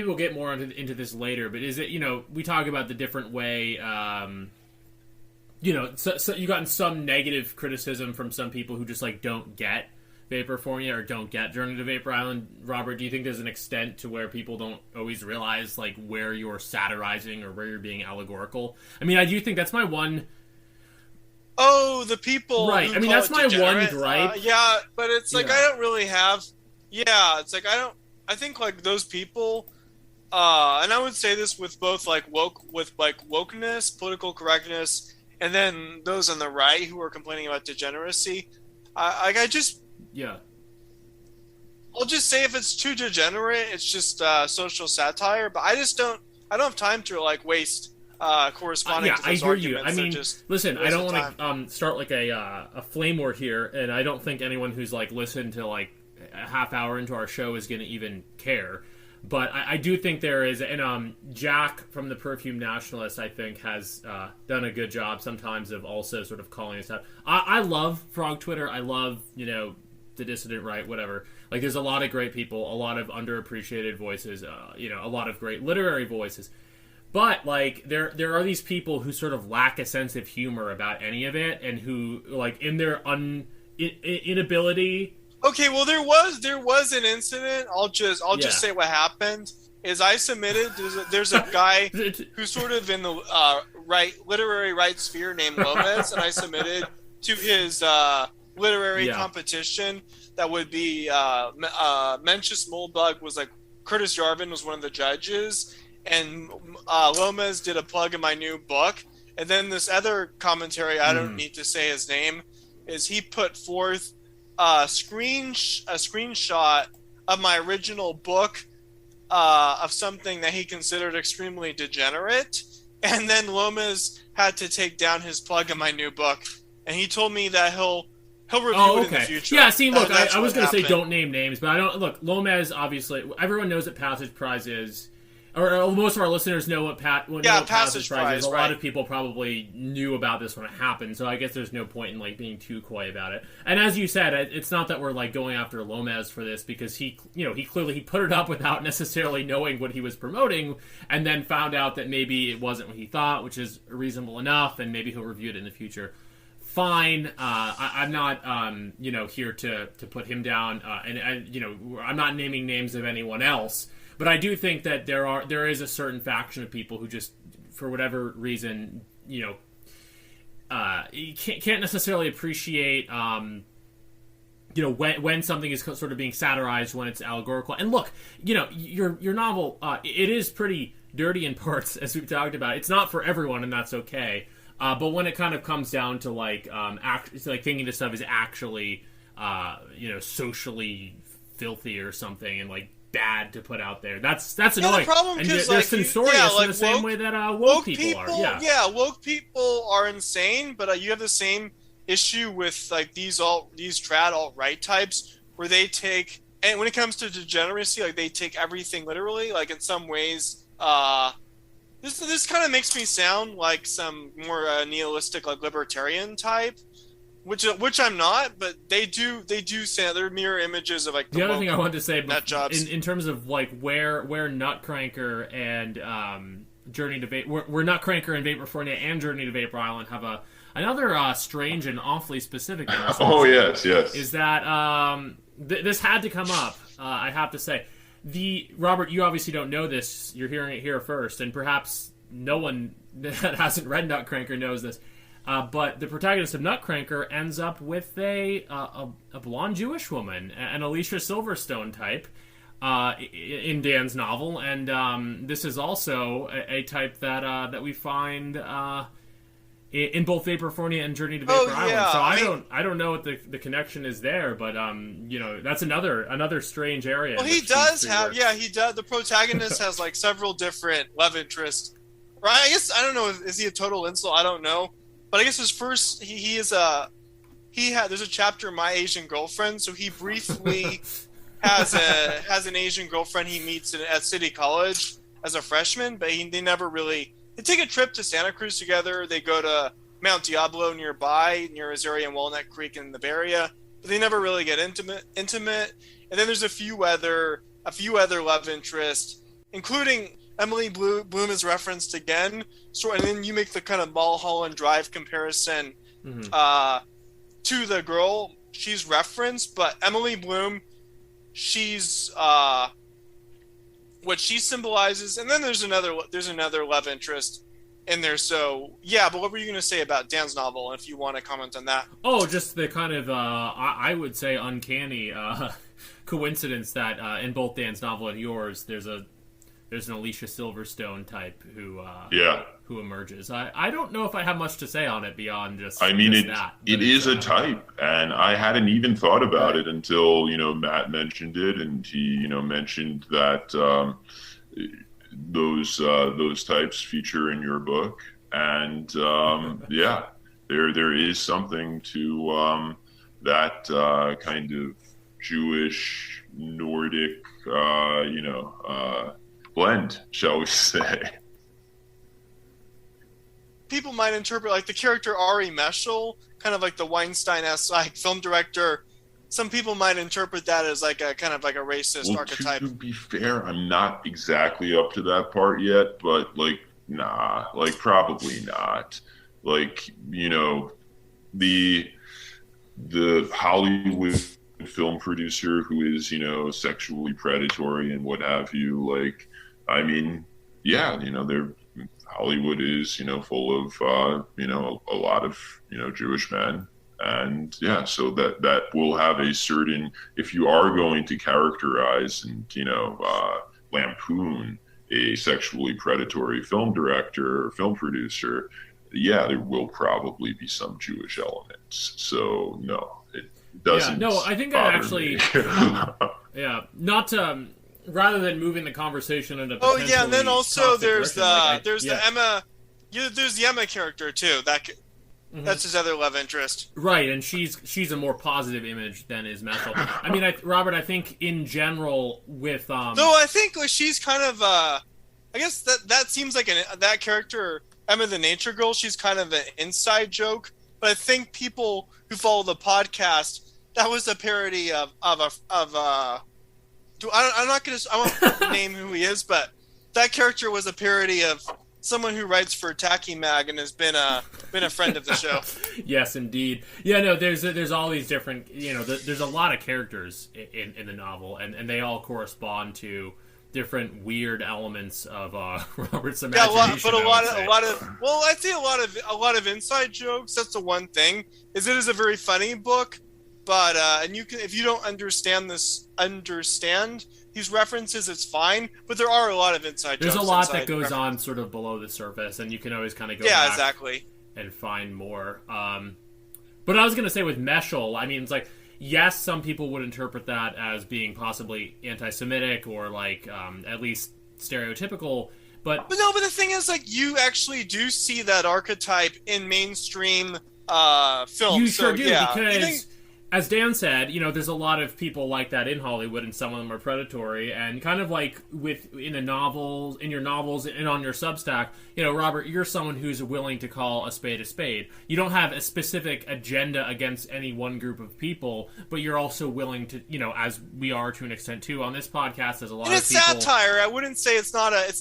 we'll get more into this later, but is it, we talk about the different way, so you gotten some negative criticism from some people who just like don't get Vaporfornia or don't get Journey to Vapor Island. Robert, do you think there's an extent to where people don't always realize like where you're satirizing or where you're being allegorical? I mean, I do think that's my one. Oh, the people. Right. I mean, that's my one gripe. Yeah, but it's like Yeah. I don't really have. Yeah, it's like I think like those people. And I would say this with both like wokeness, political correctness, and then those on the right who are complaining about degeneracy. I just. Yeah. I'll just say if it's too degenerate, it's just social satire. But I don't have time to like waste corresponding to I those hear you. arguments. I mean, just listen, I don't want time. to start like a flame war here, and I don't think anyone who's like listened to like a half hour into our show is going to even care. But I do think there is, and Jack from the Perfume Nationalist, I think, has done a good job sometimes of also sort of calling us out. I love Frog Twitter. I love, the dissident right, whatever. Like, there's a lot of great people, a lot of underappreciated voices, a lot of great literary voices. But, like, there are these people who sort of lack a sense of humor about any of it, and who, like, in their inability... Okay, well, there was an incident. I'll just say what happened. Is I submitted. There's a guy who's sort of in the literary right sphere named Lopez, and I submitted to his literary competition that would be Mencius Moldbug was like Curtis Yarvin was one of the judges, and Lopez did a plug in my new book, and then this other commentary I don't need to say his name is he put forth a screenshot of my original book of something that he considered extremely degenerate, and then Lomas had to take down his plug in my new book, and he told me that he'll review it in the future. Yeah, see, look, I was going to say don't name names, but I don't. Look, Lomas, obviously, everyone knows what Passage Prize is. Or most of our listeners know what Passage Prize is. A lot of people probably knew about this when it happened, so I guess there's no point in like being too coy about it. And as you said, it's not that we're like going after Lomas for this, because he clearly put it up without necessarily knowing what he was promoting, and then found out that maybe it wasn't what he thought, which is reasonable enough, and maybe he'll review it in the future. Fine. I'm not here to put him down, and I'm not naming names of anyone else. But I do think that there is a certain faction of people who just, for whatever reason, can't necessarily appreciate, when something is sort of being satirized, when it's allegorical. And look, your novel, it is pretty dirty in parts, as we've talked about. It's not for everyone, and that's okay. But when it kind of comes down to it's like thinking this stuff is actually, socially filthy or something, and like bad to put out there. That's annoying. The problem and is they're censorious in the same way that woke people are. Yeah, woke people are insane, but you have the same issue with like these trad alt-right types where they take, and when it comes to degeneracy, like they take everything literally. Like in some ways, this kind of makes me sound like some more nihilistic, like libertarian type. Which I'm not, but they do say they're mirror images of like the other thing I wanted to say in terms of like where Nutcranker and Journey to Vapor, where Nutcranker and Vaporfornia and Journey to Vapor Island have another strange and awfully specific connection. Oh yes, is that this had to come up. I have to say, Robert, you obviously don't know this. You're hearing it here first, and perhaps no one that hasn't read Nutcranker knows this. But the protagonist of Nutcranker ends up with a blonde Jewish woman, an Alicia Silverstone type, in Dan's novel, and this is also a type that we find in both Vaporfornia and Journey to Vapor Island. So I don't know what the connection is there, but that's another strange area. Well, he does have the protagonist has like several different love interests. Right? I guess I don't know. Is he a total incel? I don't know. But I guess his first, there's a chapter, My Asian Girlfriend, so he briefly has an Asian girlfriend he meets at City College as a freshman, but they never really, they take a trip to Santa Cruz together, they go to Mount Diablo nearby, near Missouri and Walnut Creek in the Bay Area, but they never really get intimate, and then there's a few other love interests, including, Emily Bloom is referenced again. So, and then you make the kind of Mulholland Drive comparison to the girl she's referenced, but Emily Bloom, she's what she symbolizes, and then there's another love interest in there. So yeah, but what were you going to say about Dan's novel, if you want to comment on that? Oh, just the kind of I would say uncanny coincidence that in both Dan's novel and yours, there's an Alicia Silverstone type who emerges. I don't know if I have much to say on it beyond just. I mean, that. It is a type, and I hadn't even thought about it until Matt mentioned it, and he mentioned that those types feature in your book, and yeah, there is something to that kind of Jewish Nordic blend, shall we say. People might interpret like the character Ari Meshel, kind of like the Weinstein-esque like film director. Some people might interpret that as like a kind of like a racist archetype. To be fair, I'm not exactly up to that part yet, but probably not. The Hollywood film producer who is sexually predatory and what have you. Hollywood is full of a lot of Jewish men, and so that will have a certain, if you are going to characterize and lampoon a sexually predatory film director or film producer, there will probably be some Jewish elements. So no, it doesn't. Yeah, no, I think I actually not to. Rather than moving the conversation into and then also there's the Emma, there's the Emma character too. That's his other love interest, right? And she's a more positive image than is Meshel. I mean, Robert, I think in general with though I think she's kind of I guess that seems like that character Emma the Nature Girl. She's kind of an inside joke, but I think people who follow the podcast, that was a parody of I'm not going to. I won't name who he is, but that character was a parody of someone who writes for Tacky Mag and has been a friend of the show. Yes, indeed. Yeah, no. There's all these different. There's a lot of characters in the novel, and they all correspond to different weird elements of Robert's imagination. But a lot of. Well, I'd say a lot of inside jokes. That's the one thing. It is a very funny book. But and you can, if you don't understand these references, it's fine. But there are a lot of inside jokes. There's a lot that goes on sort of below the surface, and you can always kind of go back exactly and find more. But I was going to say with Meshel, I mean, it's like, yes, some people would interpret that as being possibly anti-Semitic or at least stereotypical. But the thing is, you actually do see that archetype in mainstream film. You sure do, because. As Dan said, there's a lot of people like that in Hollywood, and some of them are predatory. And kind of like in your novels, and on your Substack, Robert, you're someone who's willing to call a spade a spade. You don't have a specific agenda against any one group of people, but you're also willing to, as we are to an extent too on this podcast. There's a lot of people. It's satire. I wouldn't say it's not a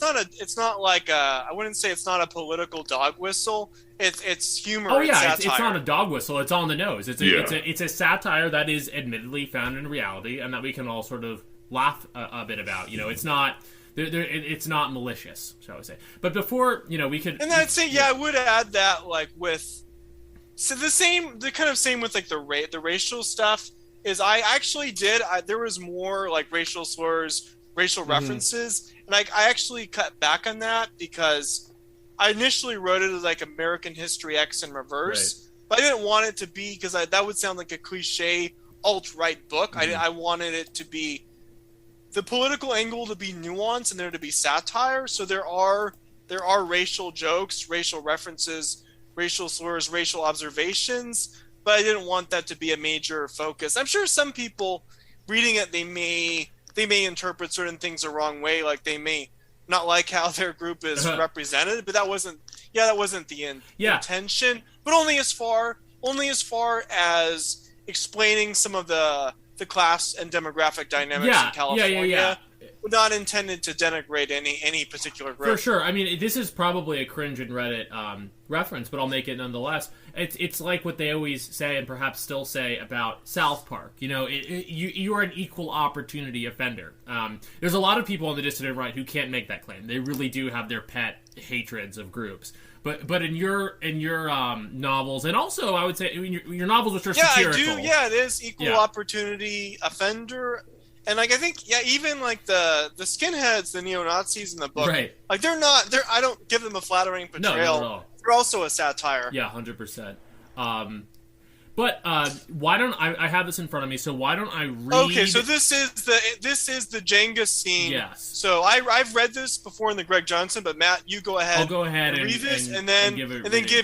political dog whistle. It's humor. Oh yeah, it's not a dog whistle. It's on the nose. It's a satire that is admittedly found in reality, and that we can all sort of laugh a bit about. It's not it's not malicious, shall we say? But before we could. And I'd say I would add that the kind of same with the racial stuff is I actually did. There was more racial slurs, racial references, and I actually cut back on that because. I initially wrote it as American History X in reverse, but I didn't want it to be because that would sound like a cliche alt-right book. I wanted it to be the political angle to be nuanced and there to be satire. So there are racial jokes, racial references, racial slurs, racial observations, but I didn't want that to be a major focus. I'm sure some people reading it they may interpret certain things the wrong way, they may not like how their group is represented, but that wasn't the intention. But only as far as explaining some of the class and demographic dynamics in California. not intended to denigrate any particular group. For sure. I mean, this is probably a cringe in Reddit reference, but I'll make it nonetheless. It's like what they always say, and perhaps still say, about South Park. You know, you are an equal opportunity offender. There's a lot of people on the dissident right who can't make that claim. They really do have their pet hatreds of groups. But in your novels, and also I would say your novels, which are satirical. I do. Yeah, it is equal opportunity offender. And like I think, even like the skinheads, the neo-Nazis in the book, right? Like I don't give them a flattering portrayal. No, not at all. They're also a satire. Yeah, 100%. But why don't I have this in front of me? So why don't I read? Okay, so this is the Jenga scene. Yes. So I've read this before in the Greg Johnson, but Matt, you go ahead. I'll go ahead and read this, and then give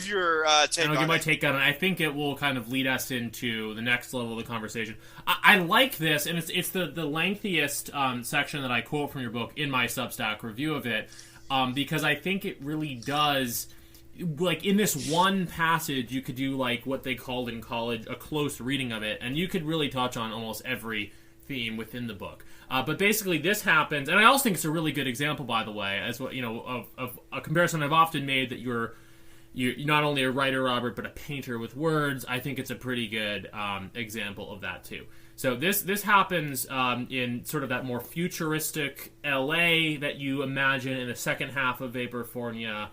your take. And I'll give my take on it. I think it will kind of lead us into the next level of the conversation. I like this, and it's the lengthiest section that I quote from your book in my Substack review of it, because I think it really does. Like, in this one passage, you could do, like, what they called in college a close reading of it, and you could really touch on almost every theme within the book. But basically, this happens, and I also think it's a really good example, by the way, as what of a comparison I've often made, that you're not only a writer, Robert, but a painter with words. I think it's a pretty good example of that, too. So this happens in sort of that more futuristic LA that you imagine in the second half of Vaporfornia.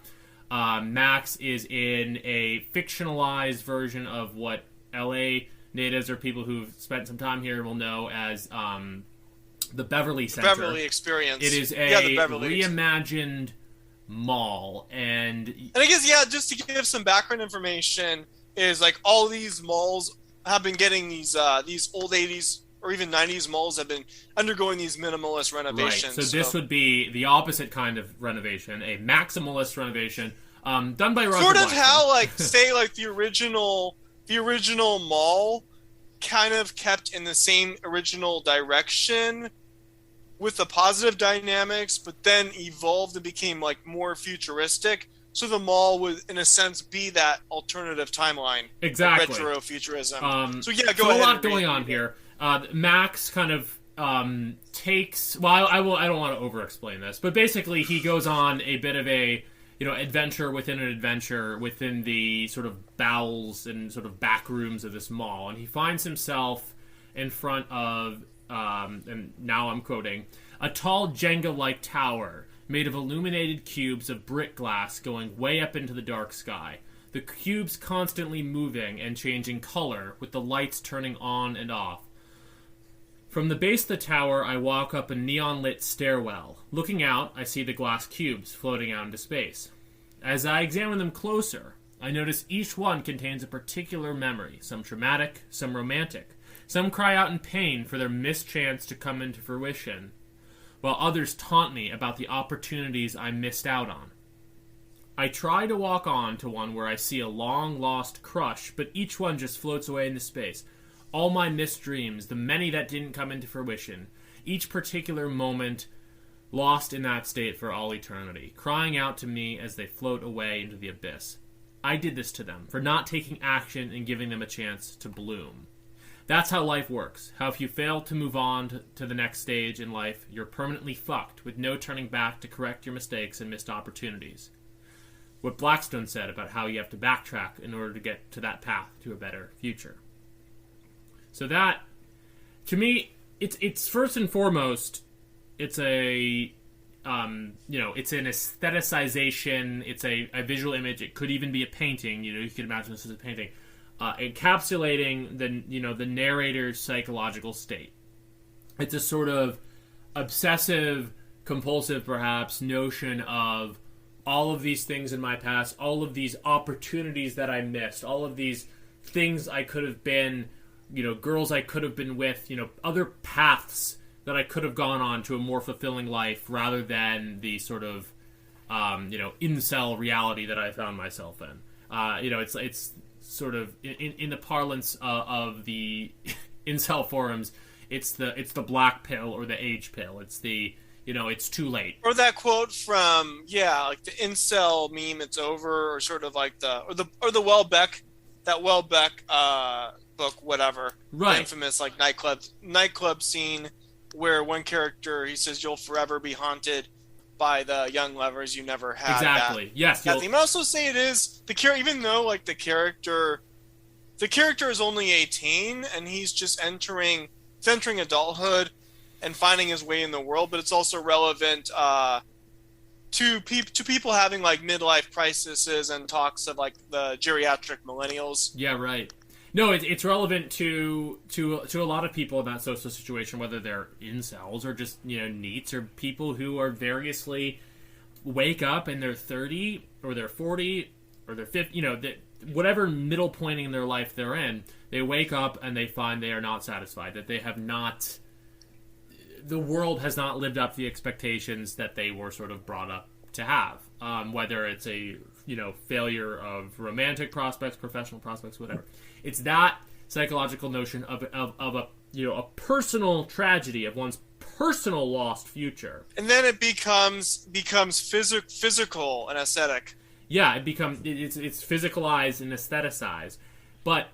Max is in a fictionalized version of what LA natives or people who've spent some time here will know as the Beverly Center. Beverly Experience. It is a reimagined mall, and I guess just to give some background information, is like all these malls have been getting these old 80s or even 90s malls have been undergoing these minimalist renovations. Right. So this would be the opposite kind of renovation, a maximalist renovation, done by Roger Sort of Blackstone. how, like, say, like the original mall kind of kept in the same original direction with the positive dynamics, but then evolved and became like more futuristic. So the mall would, in a sense, be that alternative timeline. Exactly. Retro futurism. So go ahead. A lot going on here. Max kind of takes. Well, I don't want to over-explain this, but basically he goes on a bit of a adventure within an adventure within the sort of bowels and sort of back rooms of this mall, and he finds himself in front of, and now I'm quoting, a tall Jenga-like tower made of illuminated cubes of brick glass going way up into the dark sky. The cubes constantly moving and changing color, with the lights turning on and off. From the base of the tower, I walk up a neon-lit stairwell. Looking out, I see the glass cubes floating out into space. As I examine them closer, I notice each one contains a particular memory, some traumatic, some romantic. Some cry out in pain for their missed chance to come into fruition, while others taunt me about the opportunities I missed out on. I try to walk on to one where I see a long-lost crush, but each one just floats away into space. All my missed dreams, the many that didn't come into fruition, each particular moment lost in that state for all eternity, crying out to me as they float away into the abyss. I did this to them, for not taking action and giving them a chance to bloom. That's how life works. How if you fail to move on to the next stage in life, you're permanently fucked, with no turning back to correct your mistakes and missed opportunities. What Blackstone said about how you have to backtrack in order to get to that path to a better future. So that, to me, it's first and foremost, it's a, it's an aestheticization, it's a visual image, it could even be a painting, you could imagine this as a painting, encapsulating the narrator's psychological state. It's a sort of obsessive, compulsive, perhaps, notion of all of these things in my past, all of these opportunities that I missed, all of these things I could have been, girls I could have been with, other paths that I could have gone on to a more fulfilling life rather than the sort of, incel reality that I found myself in. It's sort of, in the parlance of the incel forums, it's the black pill or the age pill. It's the, it's too late. Or that quote from, like the incel meme, it's over, or sort of like the Welbeck, that Welbeck book, whatever. Right. The infamous like nightclub scene where one character, he says, you'll forever be haunted by the young lovers you never had. Exactly. Yes. That theme. I also say it is even though like the character is only 18 and he's just entering adulthood and finding his way in the world, but it's also relevant to people having like midlife crises and talks of like the geriatric millennials. Yeah, right. No, it's relevant to a lot of people in that social situation, whether they're incels or just neats or people who are variously wake up and they're 30 or they're 40 or they're 50, whatever middle point in their life they're in, they wake up and they find they are not satisfied, that they have not, the world has not lived up to the expectations that they were sort of brought up to have, whether it's a failure of romantic prospects, professional prospects, whatever. It's that psychological notion of a personal tragedy, of one's personal lost future, and then it becomes physical and aesthetic. Yeah, it's physicalized and aestheticized, but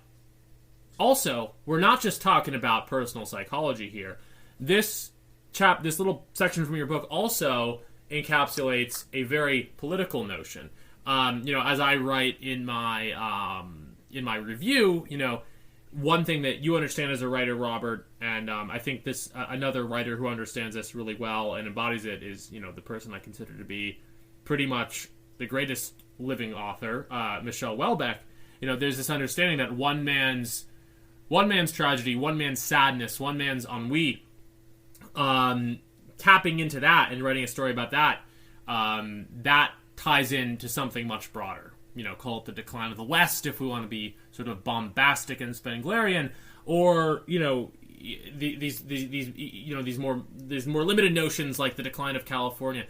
also we're not just talking about personal psychology here. This little section from your book also encapsulates a very political notion. As I write in my review, one thing that you understand as a writer, Robert, and I think this another writer who understands this really well and embodies it is, the person I consider to be pretty much the greatest living author, Michel Houellebecq. There's this understanding that one man's tragedy, one man's sadness, one man's ennui, tapping into that and writing a story about that, that ties into something much broader. Call it the decline of the West if we want to be sort of bombastic and Spenglerian, or these more limited notions like the decline of California.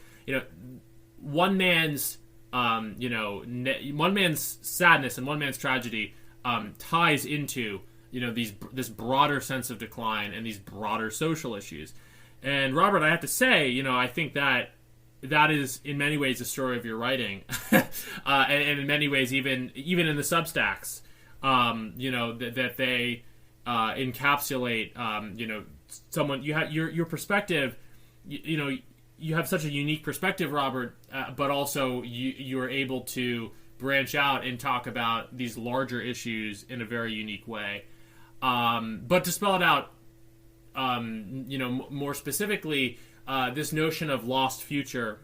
One man's one man's sadness and one man's tragedy ties into this broader sense of decline and these broader social issues. And Robert, I have to say, I think that is in many ways the story of your writing, and in many ways even in the Substacks, that they encapsulate, someone you have your perspective, you have such a unique perspective, Robert, but also you are able to branch out and talk about these larger issues in a very unique way. But to spell it out, more specifically, this notion of lost future,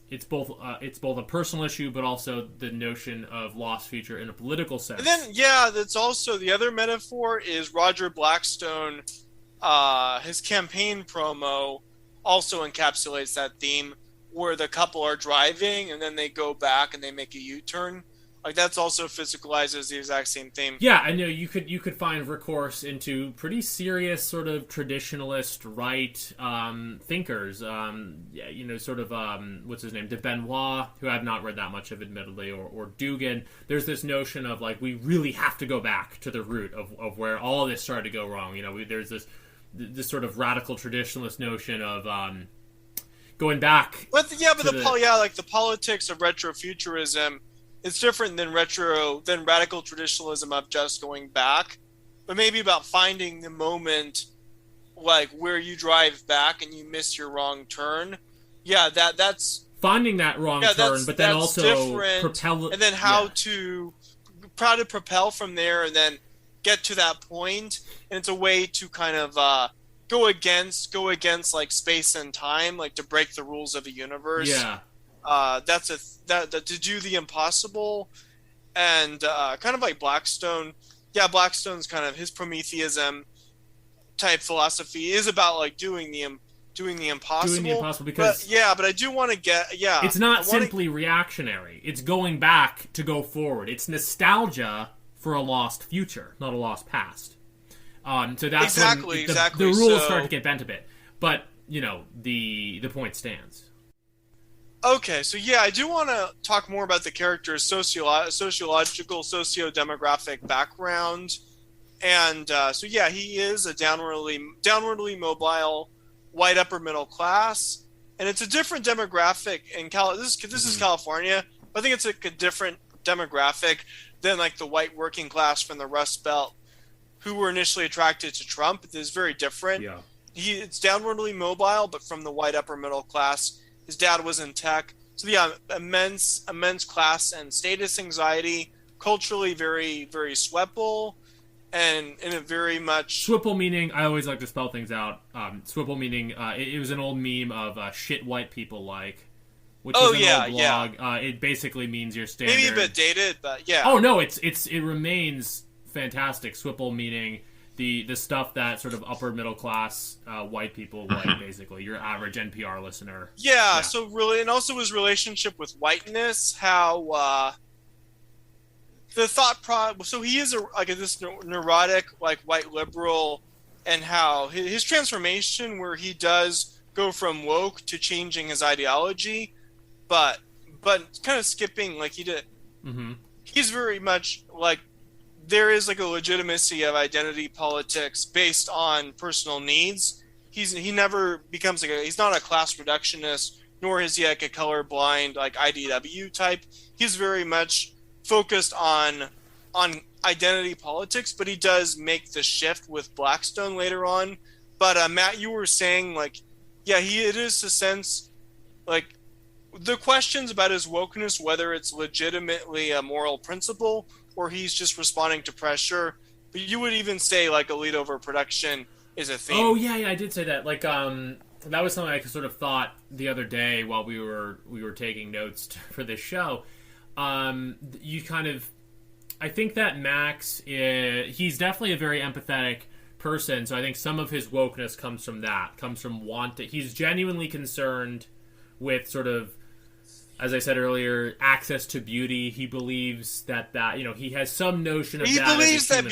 it's both a personal issue, but also the notion of lost future in a political sense. And then, that's also the other metaphor is Roger Blackstone. His campaign promo also encapsulates that theme, where the couple are driving and then they go back and they make a U-turn. Like, that's also physicalizes the exact same theme. Yeah, I know you could find recourse into pretty serious sort of traditionalist right thinkers. Sort of what's his name, de Benoit, who I've not read that much of, admittedly, or Dugan. There's this notion of like we really have to go back to the root of where all this started to go wrong. There's this sort of radical traditionalist notion of going back. The politics of retrofuturism. It's different than radical traditionalism of just going back, but maybe about finding the moment, like where you drive back and you miss your wrong turn. Yeah, that's finding that wrong turn, but then also propel, and then how to propel from there, and then get to that point. And it's a way to kind of go against like space and time, like to break the rules of a universe. Yeah. To do the impossible, and kind of like Blackstone. Yeah, Blackstone's kind of his Prometheism type philosophy is about like doing the impossible. Doing the impossible, because but I do want to it's not simply reactionary. It's going back to go forward. It's nostalgia for a lost future, not a lost past. So that's exactly. The rules start to get bent a bit, but the point stands. Okay, so I do want to talk more about the character's sociological, socio-demographic background, and he is a downwardly mobile, white upper middle class, and it's a different demographic in This is California, but I think it's like a different demographic than like the white working class from the Rust Belt, who were initially attracted to Trump. It is very different. Yeah. it's downwardly mobile, but from the white upper middle class. His dad was in tech, so yeah, immense class and status anxiety, culturally very very sweatable, and in a very much Swipple meaning, I always like to spell things out. Swipple meaning, it was an old meme of shit white people like, which is an old blog. It basically means your standard. Maybe a bit dated, but yeah. Oh no, it remains fantastic. Swipple meaning the stuff that sort of upper middle class white people like, basically your average NPR listener. Yeah. So really, and also his relationship with whiteness, how the thought so he is this neurotic like white liberal, and how his transformation where he does go from woke to changing his ideology, but kind of skipping like he did. Mm-hmm. He's very much like there is like a legitimacy of identity politics based on personal needs. He never becomes he's not a class reductionist, nor is he like a colorblind like IDW type. He's very much focused on identity politics, but he does make the shift with Blackstone later on. But Matt, you were saying like, yeah, it is a sense like the questions about his wokeness, whether it's legitimately a moral principle or he's just responding to pressure. But you would even say like elite overproduction is a theme. Oh yeah, I did say that. Like that was something I sort of thought the other day while we were taking notes for this show. You kind of, I think that Max he's definitely a very empathetic person. So I think some of his wokeness comes from he's genuinely concerned with sort of, as I said earlier, access to beauty. He believes that he has some notion of that. He believes that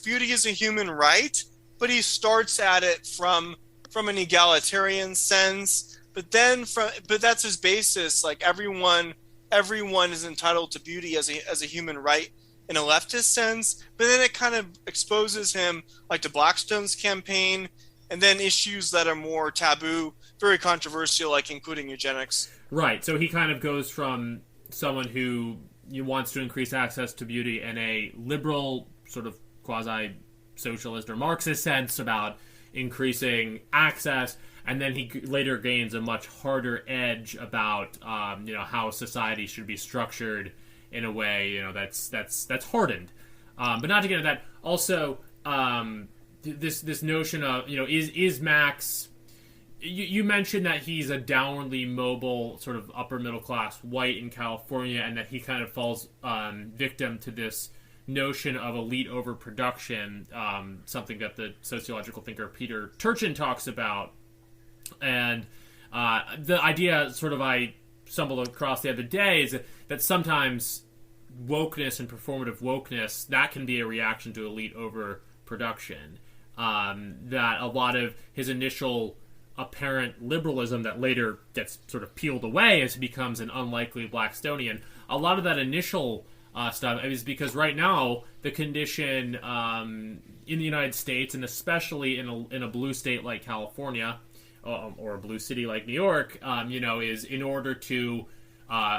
beauty is a human right, but he starts at it from an egalitarian sense. But that's his basis. Like everyone is entitled to beauty as a human right in a leftist sense. But then it kind of exposes him like to Blackstone's campaign, and then issues that are more taboo, very controversial, like including eugenics. Right, so he kind of goes from someone who wants to increase access to beauty in a liberal, sort of quasi-socialist or Marxist sense about increasing access, and then he later gains a much harder edge about how society should be structured in a way that's hardened. But not to get into that. Also, this notion of is Max. You mentioned that he's a downwardly mobile, sort of upper middle class white in California, and that he kind of falls victim to this notion of elite overproduction, something that the sociological thinker Peter Turchin talks about. And the idea sort of I stumbled across the other day is that sometimes wokeness and performative wokeness, that can be a reaction to elite overproduction. That a lot of his initial apparent liberalism that later gets sort of peeled away as he becomes an unlikely Blackstonian. A lot of that initial stuff is because right now the condition in the United States, and especially in a blue state like California or a blue city like New York, is in order to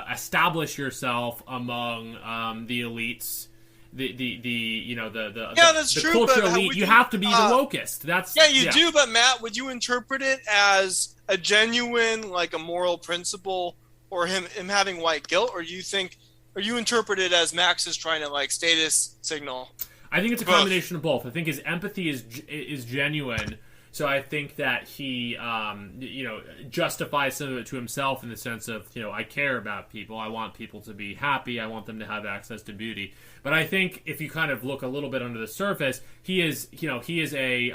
establish yourself among the elites. That's the true, cultural elite, you have to be the wokest. You do, but Matt, would you interpret it as a genuine, like a moral principle, or him having white guilt, or you interpret it as Max is trying to like status signal? I think it's a combination of both. I think his empathy is genuine. So I think that he, justifies some of it to himself in the sense of, I care about people. I want people to be happy. I want them to have access to beauty. But I think if you kind of look a little bit under the surface, he is a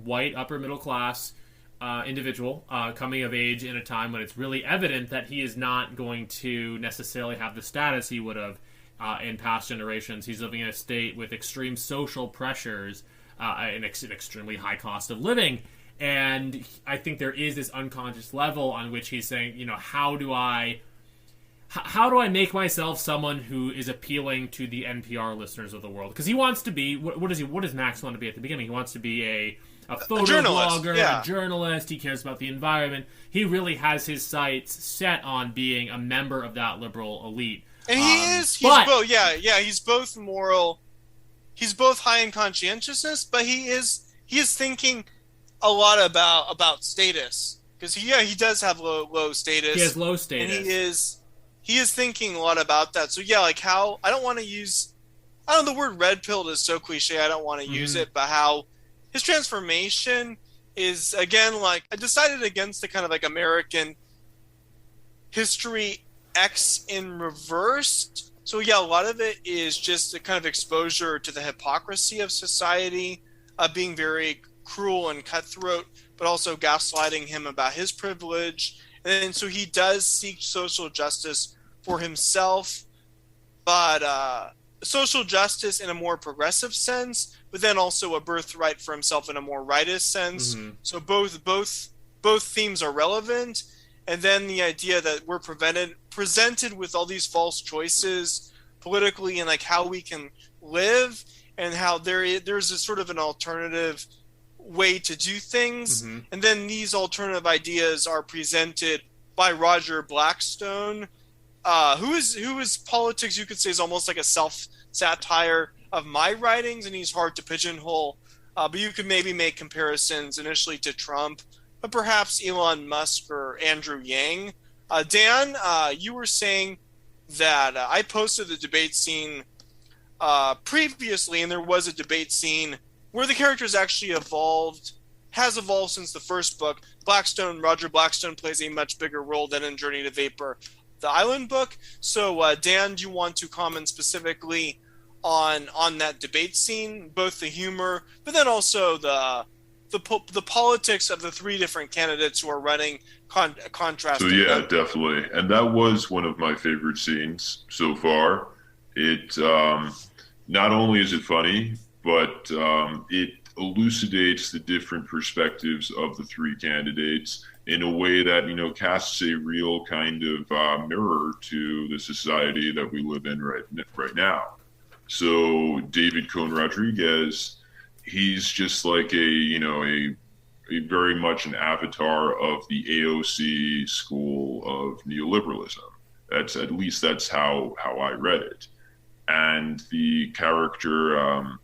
white upper middle class individual coming of age in a time when it's really evident that he is not going to necessarily have the status he would have in past generations. He's living in a state with extreme social pressures. An extremely high cost of living, and I think there is this unconscious level on which he's saying, how do I make myself someone who is appealing to the NPR listeners of the world? Because he wants to be what does Max want to be at the beginning? He wants to be a photo blogger, a journalist. He cares about the environment. He really has his sights set on being a member of that liberal elite, and he's both moral. He's both high in conscientiousness, but he is thinking a lot about status, because he does have low status. He has low status, and he is thinking a lot about that. So yeah, like how I don't want to use, I don't know, the word red pilled is so cliche, I don't want to use it, but how his transformation is, again, like, I decided against the kind of like American history X in reverse. So yeah, a lot of it is just a kind of exposure to the hypocrisy of society, being very cruel and cutthroat, but also gaslighting him about his privilege. And so he does seek social justice for himself, but social justice in a more progressive sense, but then also a birthright for himself in a more rightist sense. So both themes are relevant. And then the idea that we're presented with all these false choices politically, and like how we can live, and how there's a sort of an alternative way to do things. And then these alternative ideas are presented by Roger Blackstone, who is politics, you could say, is almost like a self-satire of my writings, and he's hard to pigeonhole. But you could maybe make comparisons initially to Trump, but perhaps Elon Musk or Andrew Yang. Dan, you were saying that I posted the debate scene previously, and there was a debate scene where the characters actually has evolved since the first book. Roger Blackstone plays a much bigger role than in Journey to Vapor, the Island book. So, Dan, do you want to comment specifically on that debate scene, both the humor, but then also the politics of the three different candidates who are running, contrasting? So yeah, them? definitely, and that was one of my favorite scenes so far. It not only is it funny, but it elucidates the different perspectives of the three candidates in a way that, casts a real kind of mirror to the society that we live in right now. So David Cohn Rodriguez, he's just like a very much an avatar of the AOC school of neoliberalism. That's how I read it. And the character,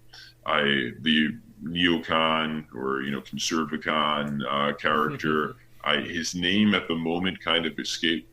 the neocon or conservacon character, his name at the moment kind of escaped.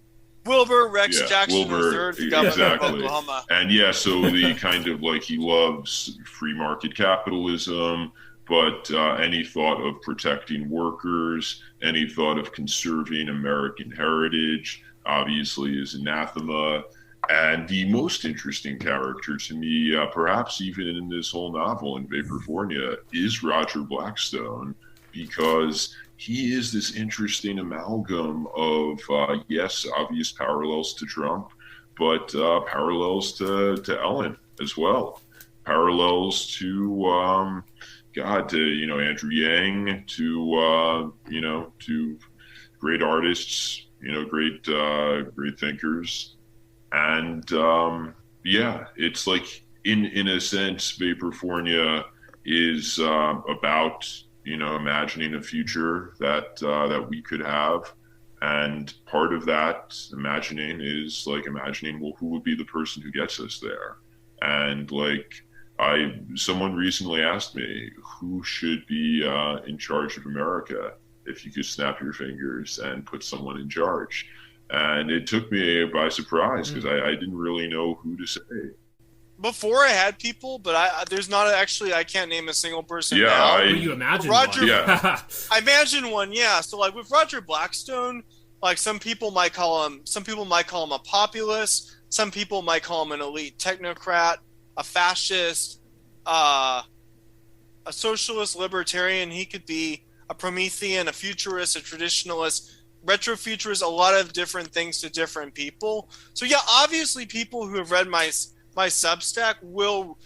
Wilbur Rex Jackson Wilbur, III, governor exactly. of Oklahoma. And yeah, so the kind of like, he loves free market capitalism, but any thought of protecting workers, any thought of conserving American heritage, obviously is anathema. And the most interesting character to me, perhaps even in this whole novel in Vaporfornia, is Roger Blackstone, because he is this interesting amalgam of, yes, obvious parallels to Trump, but parallels to Ellen as well. Parallels to, to, Andrew Yang, to great artists, great thinkers. And it's like, in a sense, Vaporfornia is about imagining a future that we could have, and part of that imagining is like imagining, well, who would be the person who gets us there? And like, someone recently asked me, who should be in charge of America if you could snap your fingers and put someone in charge? And it took me by surprise, because I didn't really know who to say. Before I had people, but there's not actually, I can't name a single person Yeah, now. You imagine Roger, one. Yeah. I imagine one, yeah. So like with Roger Blackstone, like some people might call him a populist, some people might call him an elite technocrat, a fascist, a socialist libertarian. He could be a Promethean, a futurist, a traditionalist, retrofuturist, a lot of different things to different people. So yeah, obviously people who have read my Substack will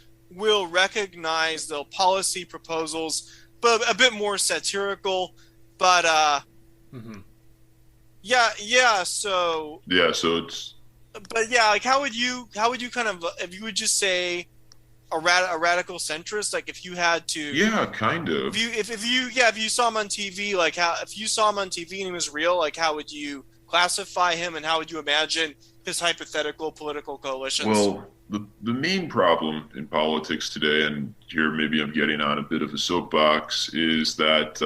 recognize the policy proposals, but a bit more satirical. But so it's. But yeah, like how would you kind of, if you would just say a radical centrist, like if you had to, Yeah, kind of. if you saw him on TV, like if you saw him on TV and he was real, like how would you classify him, and how would you imagine his hypothetical political coalitions? Well, the main problem in politics today, and here maybe I'm getting on a bit of a soapbox, is that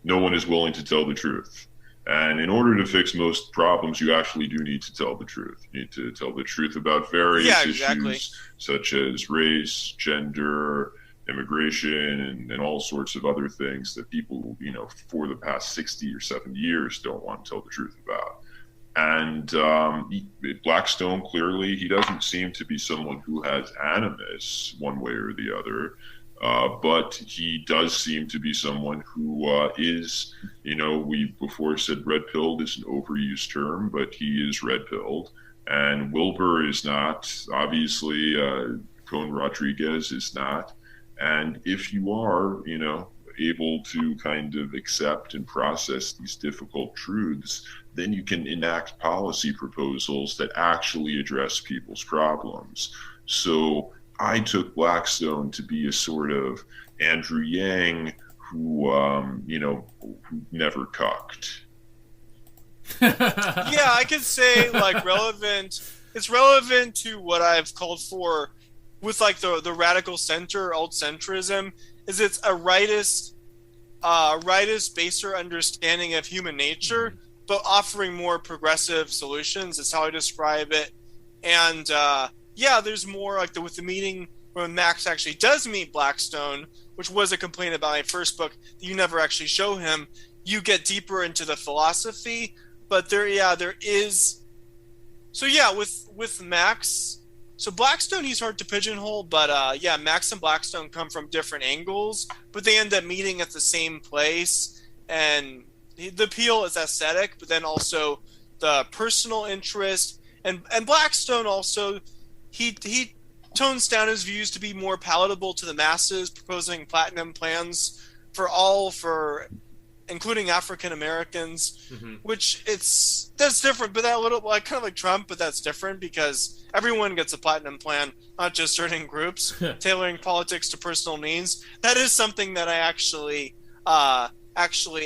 no one is willing to tell the truth. And in order to fix most problems, you actually do need to tell the truth. You need to tell the truth about various issues such as race, gender, immigration, and all sorts of other things that people, for the past 60 or 70 years don't want to tell the truth about. And Blackstone, clearly, he doesn't seem to be someone who has animus one way or the other. But he does seem to be someone who is, we before said red-pilled is an overused term, but he is red-pilled. And Wilbur is not. Obviously, Cone Rodriguez is not. And if you are, able to kind of accept and process these difficult truths, then you can enact policy proposals that actually address people's problems. So I took Blackstone to be a sort of Andrew Yang who never cucked. Yeah, I could say relevant. It's relevant to what I've called for with the radical center, alt-centrism, is it's a rightist baser understanding of human nature, but offering more progressive solutions. Is how I describe it. And there's more with the meeting when Max actually does meet Blackstone, which was a complaint about my first book, that you never actually show him. You get deeper into the philosophy, but there is. So with Max, so Blackstone, he's hard to pigeonhole, but Max and Blackstone come from different angles, but they end up meeting at the same place, and the appeal is aesthetic, but then also the personal interest, and Blackstone also, he tones down his views to be more palatable to the masses, proposing platinum plans for including African Americans, which that's different, but that little kind of like Trump, but that's different because everyone gets a platinum plan, not just certain groups. Tailoring politics to personal needs, that is something that I actually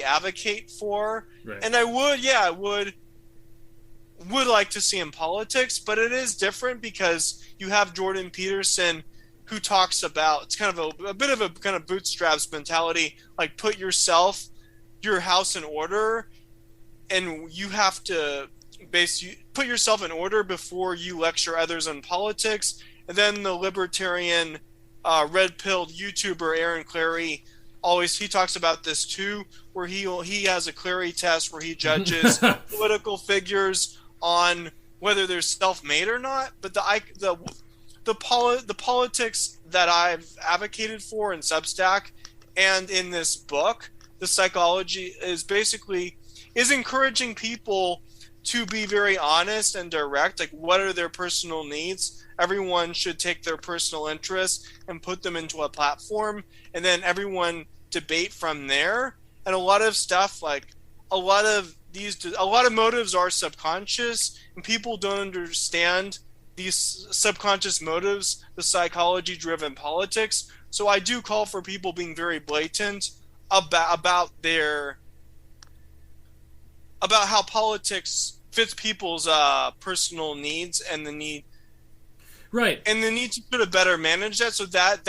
advocate for, right. And I would like to see in politics, but it is different because you have Jordan Peterson, who talks about, it's kind of a bit of a kind of bootstraps mentality, like put your house in order, and you have to put yourself in order before you lecture others on politics. And then the libertarian red-pilled YouTuber Aaron Clarey, he talks about this too, where he has a Clarey test where he judges political figures on whether they're self-made or not. But the politics that I've advocated for in Substack and in this book, the psychology is encouraging people to be very honest and direct. Like, what are their personal needs? Everyone should take their personal interests and put them into a platform, and then everyone debate from there. And a lot of stuff, a lot of motives are subconscious, and people don't understand these subconscious motives, the psychology-driven politics. So I do call for people being very blatant about how politics fits people's personal needs and the need, right, and the need to sort of better manage that. So that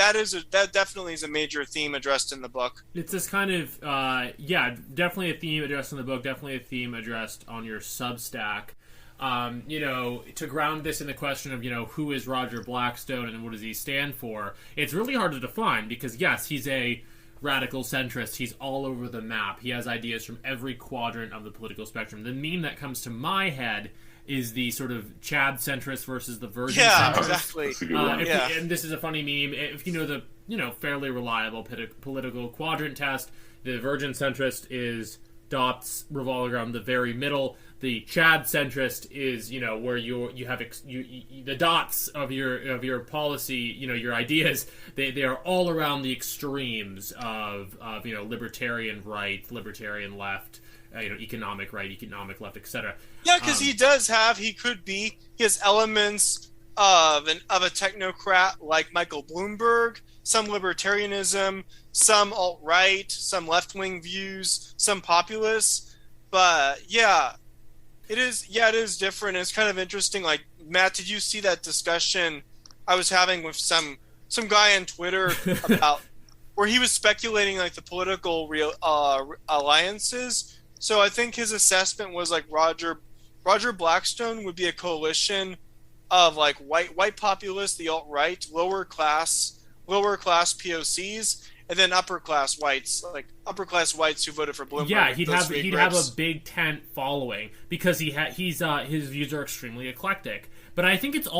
definitely is a major theme addressed in the book. It's this kind of definitely a theme addressed in the book, definitely a theme addressed on your Substack. To ground this in the question of, who is Roger Blackstone and what does he stand for, it's really hard to define because, yes, he's a radical centrist. He's all over the map. He has ideas from every quadrant of the political spectrum. The meme that comes to my head is the sort of Chad centrist versus the Virgin centrist. Exactly. And this is a funny meme. If you know the fairly reliable political quadrant test, the Virgin centrist is dots revolving around the very middle. The Chad centrist is where you have the dots of your policy, your ideas. They are all around the extremes of libertarian right, libertarian left, economic right, economic left, etc. Yeah, because he has elements of a technocrat like Michael Bloomberg, some libertarianism, some alt-right, some left-wing views, some populists. But it is different. It's kind of interesting. Like, Matt, did you see that discussion I was having with some guy on Twitter about where he was speculating like the political alliances. So I think his assessment was like Roger Blackstone would be a coalition of like white populists, the alt-right, lower class POCs, and then upper class whites who voted for Bloomberg. Yeah, he'd have a big tent following because his views are extremely eclectic. But I think there's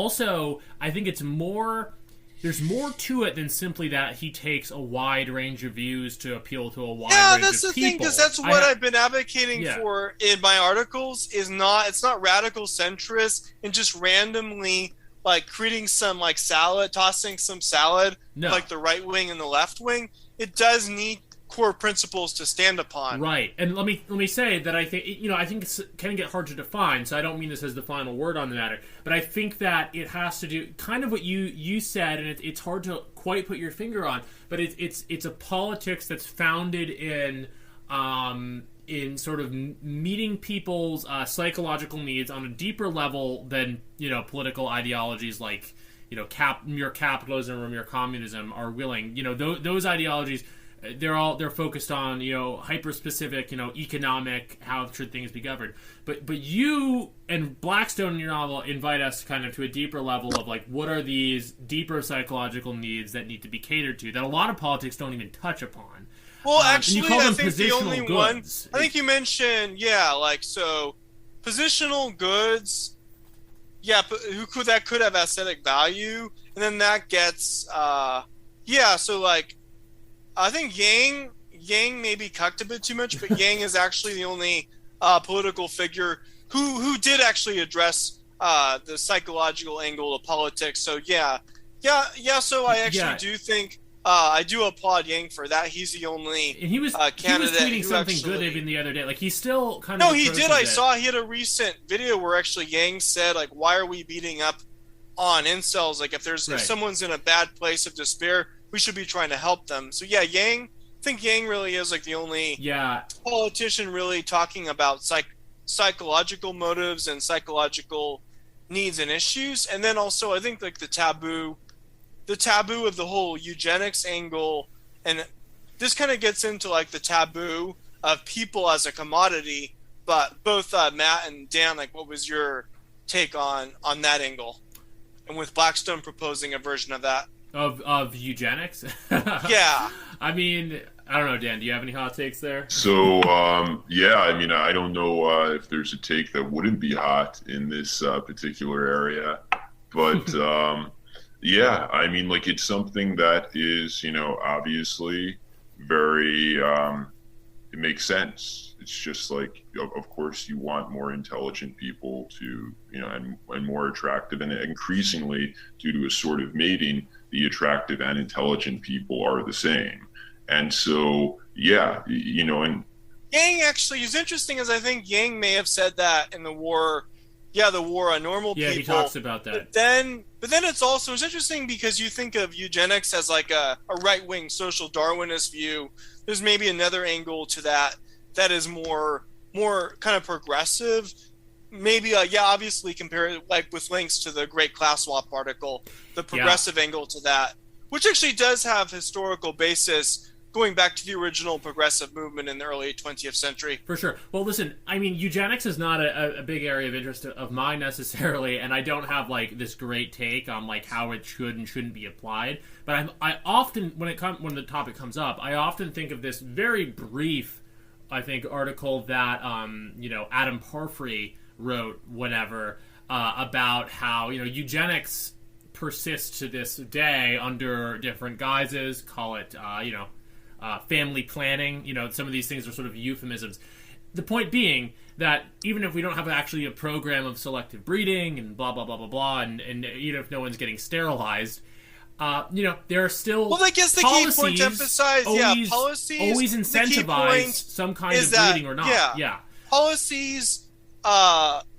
more to it than simply that he takes a wide range of views to appeal to a wide range of people. Yeah, that's the thing, because that's what I've been advocating for in my articles. It's not radical centrist and just randomly like creating some like salad, tossing some salad, like the right wing and the left wing. It does need core principles to stand upon. Right, and let me say that I think it can get hard to define, so I don't mean this as the final word on the matter, but I think that it has to do kind of what you said, and it's hard to quite put your finger on, but it's a politics that's founded in sort of meeting people's psychological needs on a deeper level than political ideologies like mere capitalism or mere communism are willing. Those ideologies. They're focused on hyper specific economic, how should things be governed, but you and Blackstone in your novel invite us kind of to a deeper level of like what are these deeper psychological needs that need to be catered to that a lot of politics don't even touch upon. Well, actually, I think the positional only goods. one I think you mentioned positional goods, that could have aesthetic value, and then that gets I think Yang may be cucked a bit too much, but Yang is actually the only political figure who did actually address the psychological angle of politics. So So I actually do think I do applaud Yang for that. He's the only and he was candidate. He was tweeting something good even the other day. Like he's still kind of no, he did. I saw he had a recent video where actually Yang said like, "Why are we beating up on incels? Like if someone's in a bad place of despair, we should be trying to help them." So I think Yang really is like the only politician really talking about psychological motives and psychological needs and issues. And then also I think like the taboo of the whole eugenics angle, and this kind of gets into like the taboo of people as a commodity. But both Matt and Dan, like what was your take on that angle? And with Blackstone proposing a version of that. Of eugenics? Yeah. I mean, I don't know, Dan, do you have any hot takes there? So, I mean, I don't know if there's a take that wouldn't be hot in this particular area. But, I mean, like, it's something that is, obviously very, it makes sense. It's just like, of course, you want more intelligent people to, and more attractive. And increasingly, due to a sort of mating, the attractive and intelligent people are the same. And so, and Yang actually is interesting, as I think Yang may have said that in the war. Yeah, the war on normal people. Yeah, he talks about that. But then it's interesting because you think of eugenics as like a right-wing social Darwinist view. There's maybe another angle to that is more kind of progressive. Maybe, obviously compare it like with links to the Great Class Swap article, the progressive angle to that, which actually does have historical basis going back to the original progressive movement in the early 20th century. For sure. Well, listen, I mean, eugenics is not a big area of interest of mine necessarily, and I don't have like this great take on like how it should and shouldn't be applied. But I often, when the topic comes up, I often think of this very brief, I think, article that Adam Parfrey wrote about how eugenics persists to this day under different guises. Call it family planning. Some of these things are sort of euphemisms. The point being that even if we don't have actually a program of selective breeding and blah blah blah blah blah, and even if no one's getting sterilized, there are still I guess the key point to emphasize, policies always incentivize some kind of breeding or not. Policies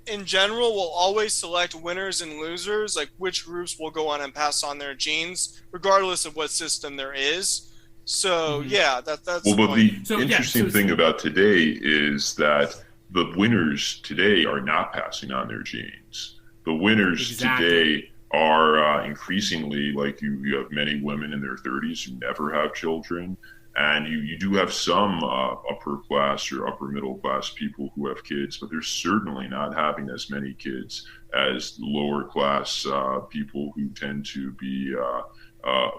in general will always select winners and losers, like which groups will go on and pass on their genes, regardless of what system there is. So that's well. But the interesting thing about today is that the winners today are not passing on their genes. The winners today are increasingly, like, you have many women in their 30s who never have children. And you do have some upper class or upper middle class people who have kids, but they're certainly not having as many kids as lower class people who tend to be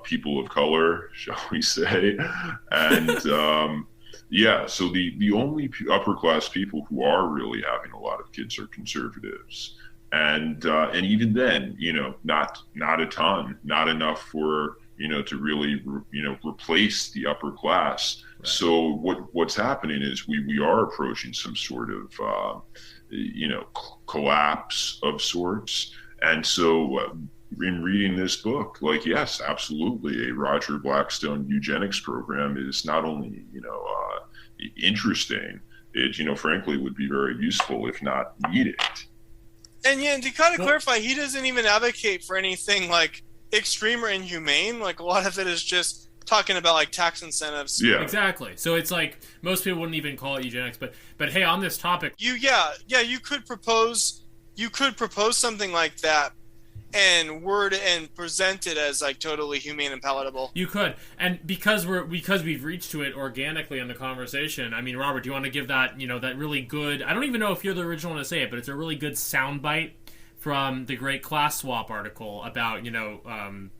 people of color, shall we say. And yeah, so the only upper class people who are really having a lot of kids are conservatives. And even then, not a ton, not enough for to really, replace the upper class. Right. So what's happening is we are approaching some sort of, collapse of sorts. And so in reading this book, like, yes, absolutely, a Roger Blackstone eugenics program is not only, interesting, it, frankly, would be very useful, if not needed. And yeah, to kind of clarify, he doesn't even advocate for anything like extreme or inhumane. Like, a lot of it is just talking about like tax incentives. Yeah, exactly. So it's like most people wouldn't even call it eugenics, but hey, on this topic, you could propose something like that and word and present it as like totally humane and palatable. You could, and because we've reached to it organically in the conversation. I mean, Robert, do you want to give that that really good? I don't even know if you're the original one to say it, but it's a really good soundbite from the Great Class Swap article about the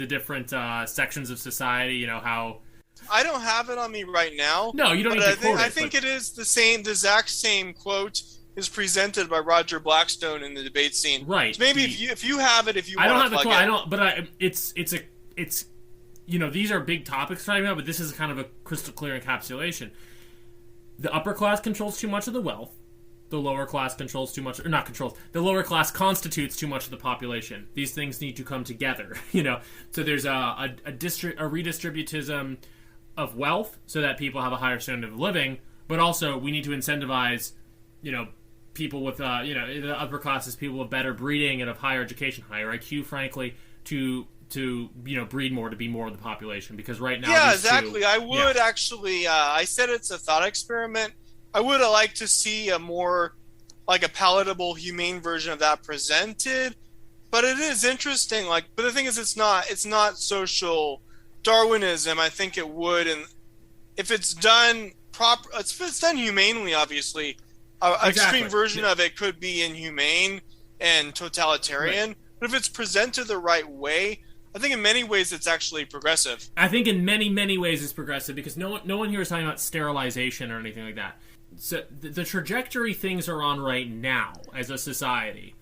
different sections of society. How I don't have it on me right now. No, you don't need to quote it. I think it is the exact same quote is presented by Roger Blackstone in the debate scene. Right. So maybe if you have it, if you I don't want have to the plug quote. it. I don't. But it's these are big topics right now. But this is kind of a crystal clear encapsulation. The upper class controls too much of the wealth. The lower class controls too much, or not controls. The lower class constitutes too much of the population. These things need to come together. So there's a redistributism of wealth so that people have a higher standard of living. But also we need to incentivize, people with the upper classes, people with better breeding and of higher education, higher IQ, frankly, to breed more, to be more of the population, because right now exactly. I would actually I said it's a thought experiment. I would like to see a more like a palatable, humane version of that presented, but it is interesting. But the thing is, it's not social Darwinism. I think it would, and if it's done if it's done humanely, obviously. An extreme version of it could be inhumane and totalitarian, right. But if it's presented the right way, I think in many ways it's actually progressive. I think in many, many ways it's progressive, because no one here is talking about sterilization or anything like that. So the trajectory things are on right now as a society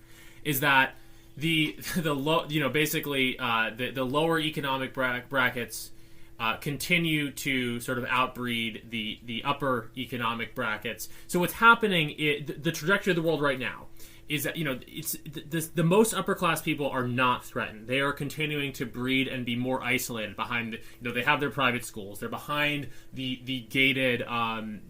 is that the lower economic brackets continue to sort of outbreed the upper economic brackets. So what's happening, the trajectory of the world right now, is that it's the most upper class people are not threatened. They are continuing to breed and be more isolated behind they have their private schools. They're behind the gated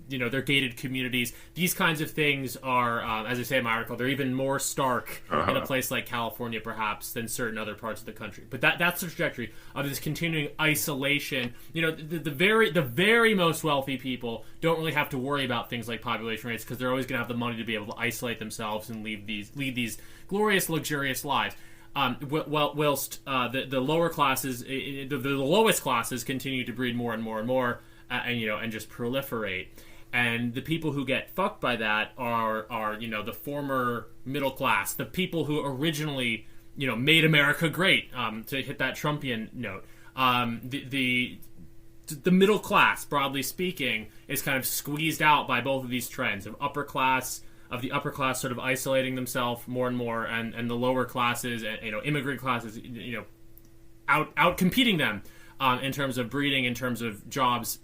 their gated communities. These kinds of things are, as I say in my article, they're even more stark in a place like California perhaps than certain other parts of the country. But that's the trajectory of this continuing isolation. The very most wealthy people don't really have to worry about things like population rates, because they're always going to have the money to be able to isolate themselves and lead these glorious, luxurious lives. Whilst the lower classes, the lowest classes, continue to breed more and more and more, and just proliferate. And the people who get fucked by that are the former middle class, the people who originally made America great. To hit that Trumpian note, the middle class, broadly speaking, is kind of squeezed out by both of these trends of the upper class sort of isolating themselves more and more, and the lower classes, immigrant classes, out competing them in terms of breeding, in terms of jobs,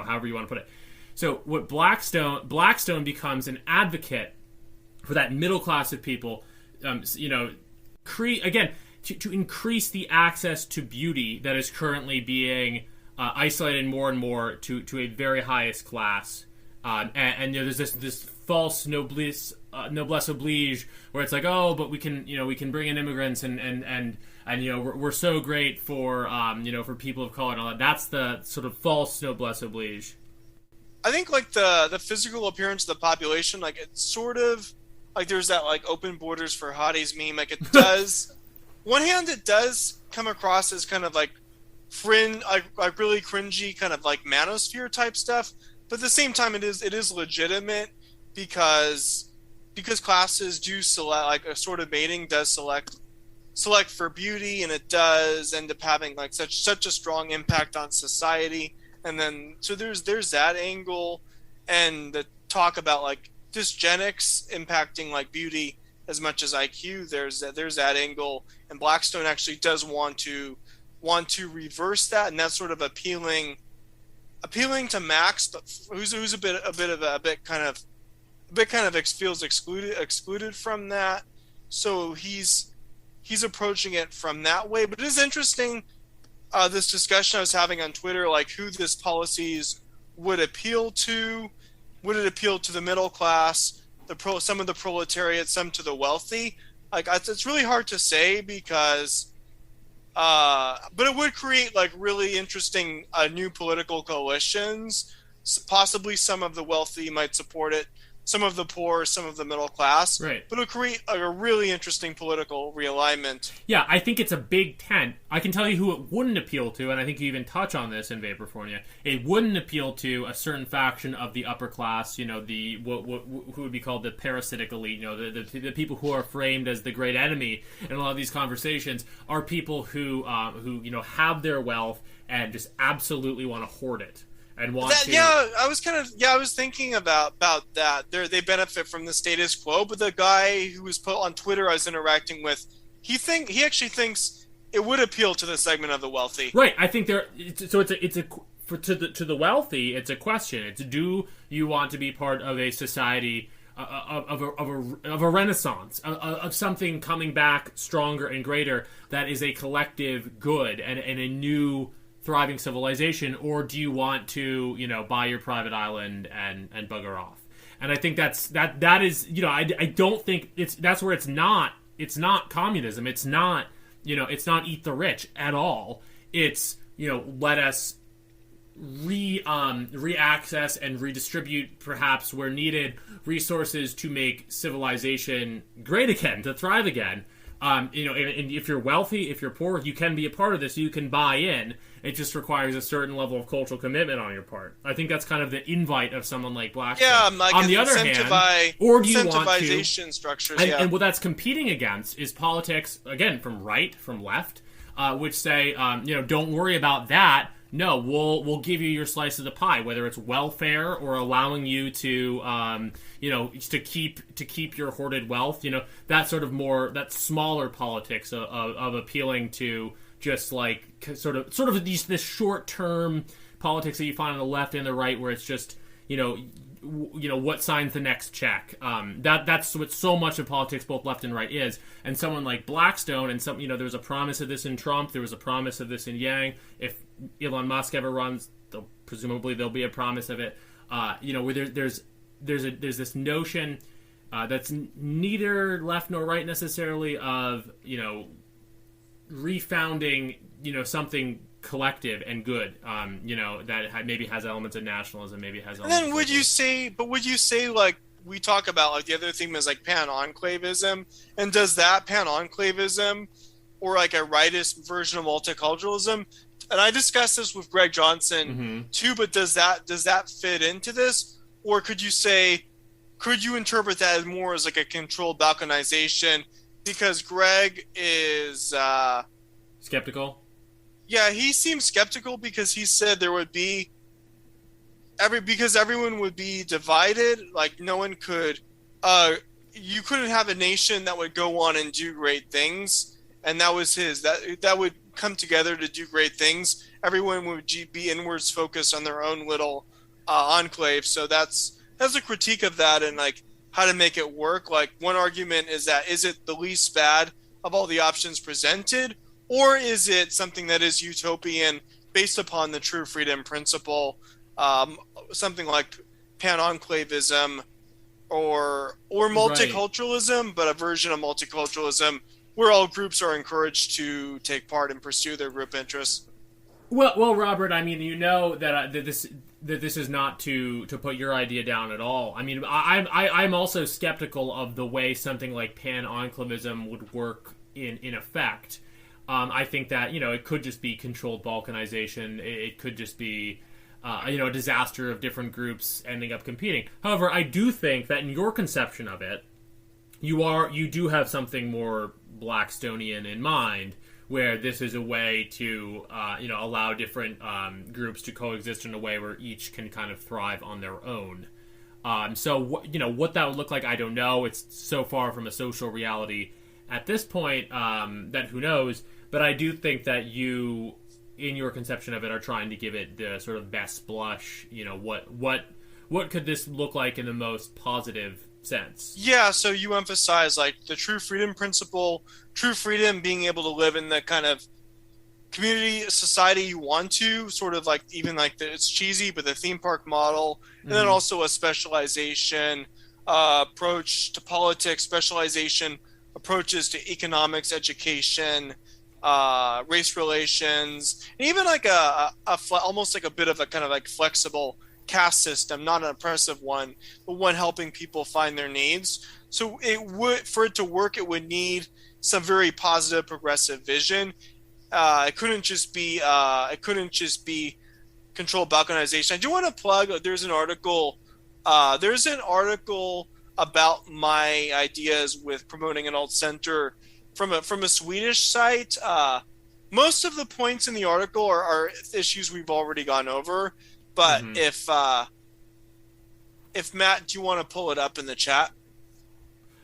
however you want to put it. So what Blackstone becomes an advocate for that middle class of people, to increase the access to beauty that is currently being isolated more and more to a very highest class, and there's this false noblesse oblige, where it's like, oh, but we can bring in immigrants and we're so great for for people of color and all that. That's the sort of false noblesse oblige. I think like the physical appearance of the population, like it's sort of like there's that like open borders for hotties meme, like it does one hand, it does come across as kind of like like really cringy, kind of like manosphere type stuff. But at the same time, it is legitimate because classes do select, like a sort of mating does select for beauty, and it does end up having like such a strong impact on society. And then so there's that angle, and the talk about like dysgenics impacting like beauty as much as IQ. There's that angle, and Blackstone actually does want to reverse that, and that's sort of appealing to Max, but who's a bit kind of feels excluded from that. So he's approaching it from that way. But it is interesting, this discussion I was having on Twitter, like who this policies would appeal to. Would it appeal to the middle class, some of the proletariat, some to the wealthy? Like it's really hard to say because, but it would create like really interesting new political coalitions. Possibly some of the wealthy might support it, some of the poor, some of the middle class. Right. But it'll create a really interesting political realignment. Yeah, I think it's a big tent. I can tell you who it wouldn't appeal to, and I think you even touch on this in Vaporfornia. It wouldn't appeal to a certain faction of the upper class, you know, the who would be called the parasitic elite, you know, the people who are framed as the great enemy in a lot of these conversations are people who you know, have their wealth and just absolutely want to hoard it. And want to... Yeah, I was thinking about that. They benefit from the status quo, but the guy who was put on Twitter I was interacting with, he actually thinks it would appeal to the segment of the wealthy. Right. I think to the wealthy, it's a question. It's, do you want to be part of a society of a renaissance, of something coming back stronger and greater that is a collective good and a new thriving civilization, or do you want to, you know, buy your private island and bugger off? And I think that is, you know, I don't think that's where it's not communism. It's not, you know, it's not eat the rich at all. It's, you know, let us re-access and redistribute, perhaps where needed, resources to make civilization great again, to thrive again. You know, and if you're wealthy, if you're poor, you can be a part of this. You can buy in. It just requires a certain level of cultural commitment on your part. I think that's kind of the invite of someone like Blackstone. Yeah, like on the other hand, or do you want to, structures? And what that's competing against is politics, again, from right, from left, which say, you know, don't worry about that. No, we'll give you your slice of the pie, whether it's welfare or allowing you to, you know, to keep your hoarded wealth. You know, that sort of that smaller politics of appealing to just like sort of this short term politics that you find on the left and the right, where it's just, you know, what signs the next check. That's what so much of politics, both left and right, is. And someone like Blackstone, and some, you know, there was a promise of this in Trump, there was a promise of this in Yang. If Elon Musk ever runs, presumably there'll be a promise of it. You know, where there's this notion that's neither left nor right necessarily of, you know, refounding, you know, something collective and good, you know, that maybe has elements of nationalism, maybe has elements. And then would you say like we talk about, like the other theme is like pan-enclavism, and does that pan-enclavism or like a rightist version of multiculturalism, and I discussed this with Greg Johnson too, but does that fit into this, or could you interpret that as more as like a controlled balkanization, because Greg is skeptical? Yeah, he seems skeptical because he said there would be because everyone would be divided. Like no one could, you couldn't have a nation that would go on and do great things, and that was that would come together to do great things. Everyone would be inwards focused on their own little enclave. So that's a critique of that and like how to make it work. Like one argument is it the least bad of all the options presented? Or is it something that is utopian based upon the true freedom principle, something like pan-enclavism or multiculturalism, right, but a version of multiculturalism where all groups are encouraged to take part and pursue their group interests? Well, Robert, I mean, you know that this is not to put your idea down at all. I mean, I'm also skeptical of the way something like pan-enclavism would work in effect. I think that, it could just be controlled balkanization. It could just be, a disaster of different groups ending up competing. However, I do think that in your conception of it, you do have something more Blackstonian in mind, where this is a way to, allow different groups to coexist in a way where each can kind of thrive on their own. So, what that would look like, I don't know. It's so far from a social reality at this point that who knows. But I do think that you, in your conception of it, are trying to give it the sort of best blush. What could this look like in the most positive sense? Yeah, so you emphasize like the true freedom principle, true freedom being able to live in the kind of community society you want to, sort of like even like it's cheesy, but the theme park model, and then also a specialization approach to politics, specialization approaches to economics, education, race relations, and even like almost like a bit of a kind of like flexible caste system, not an oppressive one, but one helping people find their needs. So for it to work, it would need some very positive, progressive vision. It couldn't just be controlled balkanization. I do want to plug. There's an article about my ideas with promoting an alt center from a Swedish site. Most of the points in the article are issues we've already gone over. But if Matt, do you want to pull it up in the chat?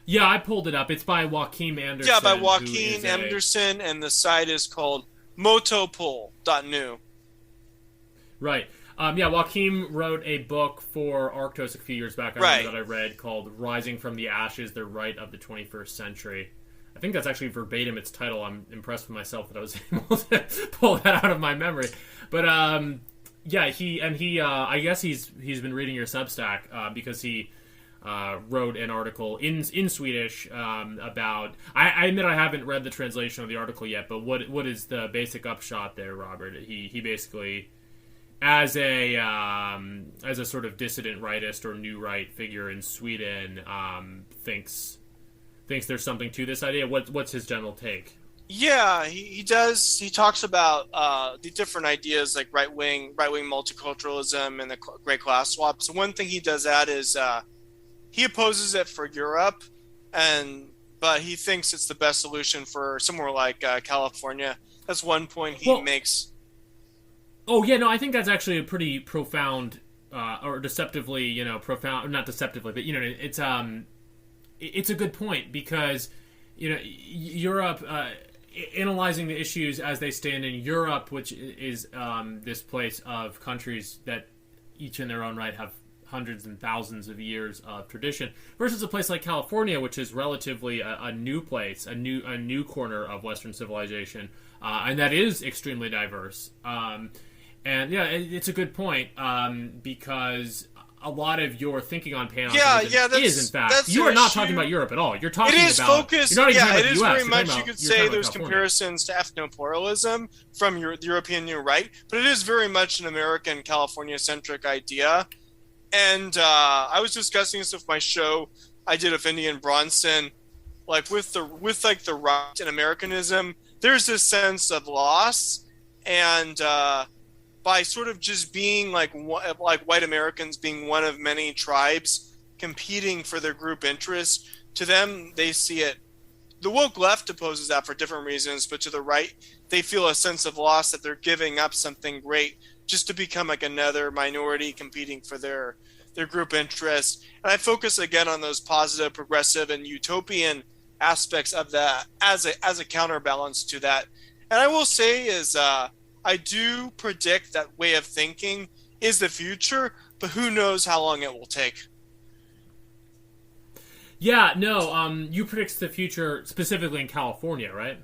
Yeah, I pulled it up. It's by Joachim Anderson. Yeah, by Joachim Anderson, and the site is called motopol.nu. Right. Joachim wrote a book for Arctos a few years back that I read called Rising from the Ashes, The Right of the 21st Century. I think that's actually verbatim its title. I'm impressed with myself that I was able to pull that out of my memory. But I guess he's been reading your Substack because he wrote an article in Swedish about. I admit I haven't read the translation of the article yet, but what is the basic upshot there, Robert? He basically, as a sort of dissident rightist or new right figure in Sweden, thinks there's something to this idea. What's his general take? Yeah, he does. He talks about the different ideas like right wing multiculturalism and the great class swap. So one thing he does add is he opposes it for Europe, but he thinks it's the best solution for somewhere like California. That's one point he makes. Oh yeah, no, I think that's actually a pretty profound or deceptively, profound. Not deceptively, but it's a good point because Europe. Analyzing the issues as they stand in Europe, which is this place of countries that each in their own right have hundreds and thousands of years of tradition, versus a place like California, which is relatively a new place, a new corner of Western civilization, and that is extremely diverse. It's a good point because a lot of your thinking on pan-Africanism is, in fact, you are not talking about Europe at all. You're talking about... It is focused... You're not even talking about the US. Very much, you could say there's comparisons to ethnopluralism from the European right, but it is very much an American California-centric idea. And I was discussing this with my show I did with Indian Bronson, like with the right and Americanism, there's this sense of loss, and by sort of just being like white Americans being one of many tribes competing for their group interests, to them, they see it. The woke left opposes that for different reasons, but to the right, they feel a sense of loss that they're giving up something great just to become like another minority competing for their group interests. And I focus again on those positive, progressive, and utopian aspects of that as a counterbalance to that. And I will say is I do predict that way of thinking is the future, but who knows how long it will take. Yeah, no, you predict the future specifically in California, right?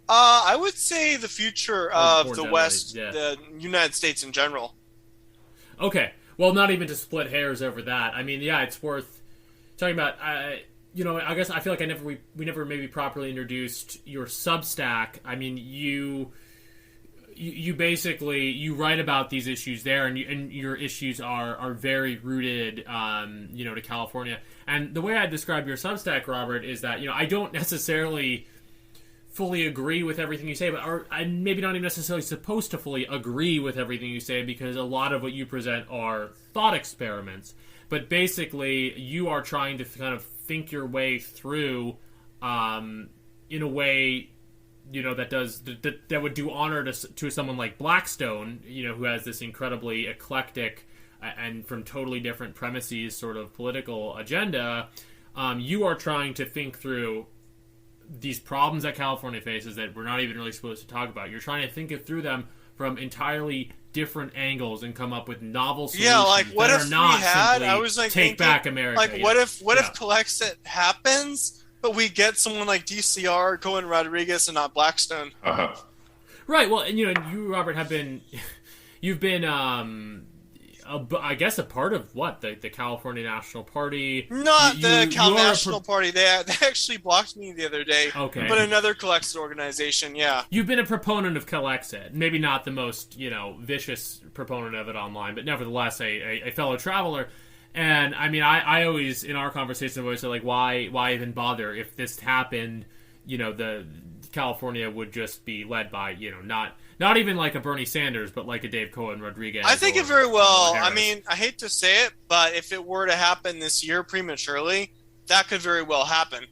I would say the future of the West, the United States in general. Okay, well, not even to split hairs over that. I mean, yeah, it's worth talking about. I guess I feel like we never maybe properly introduced your Substack. I mean, you you basically you write about these issues there, and your issues are very rooted, to California. And the way I describe your Substack, Robert, is that I don't necessarily fully agree with everything you say, but I'm maybe not even necessarily supposed to fully agree with everything you say, because a lot of what you present are thought experiments. But basically, you are trying to kind of think your way through in a way that would do honor to someone like Blackstone, who has this incredibly eclectic and from totally different premises sort of political agenda. You are trying to think through these problems that California faces that we're not even really supposed to talk about. You're trying to think it through them from entirely different angles and come up with novel solutions. Yeah, like what that if are not we had? simply I was like, take thinking, back America. Like, what if Collexit happens, but we get someone like DCR, Cohen Rodriguez, and not Blackstone? Right. Well, and you, Robert, you've been, I guess, a part of what the California National Party. Not the Cal National Party. They actually blocked me the other day. Okay. But another Collexit organization. Yeah. You've been a proponent of Collexit. Maybe not the most vicious proponent of it online, but nevertheless a fellow traveler. And I mean, I always, in our conversation, I always say, like, why even bother? If this happened, the California would just be led by, not even like a Bernie Sanders, but like a Dave Cohen Rodriguez. I think it very well. I mean, I hate to say it, but if it were to happen this year prematurely, that could very well happen.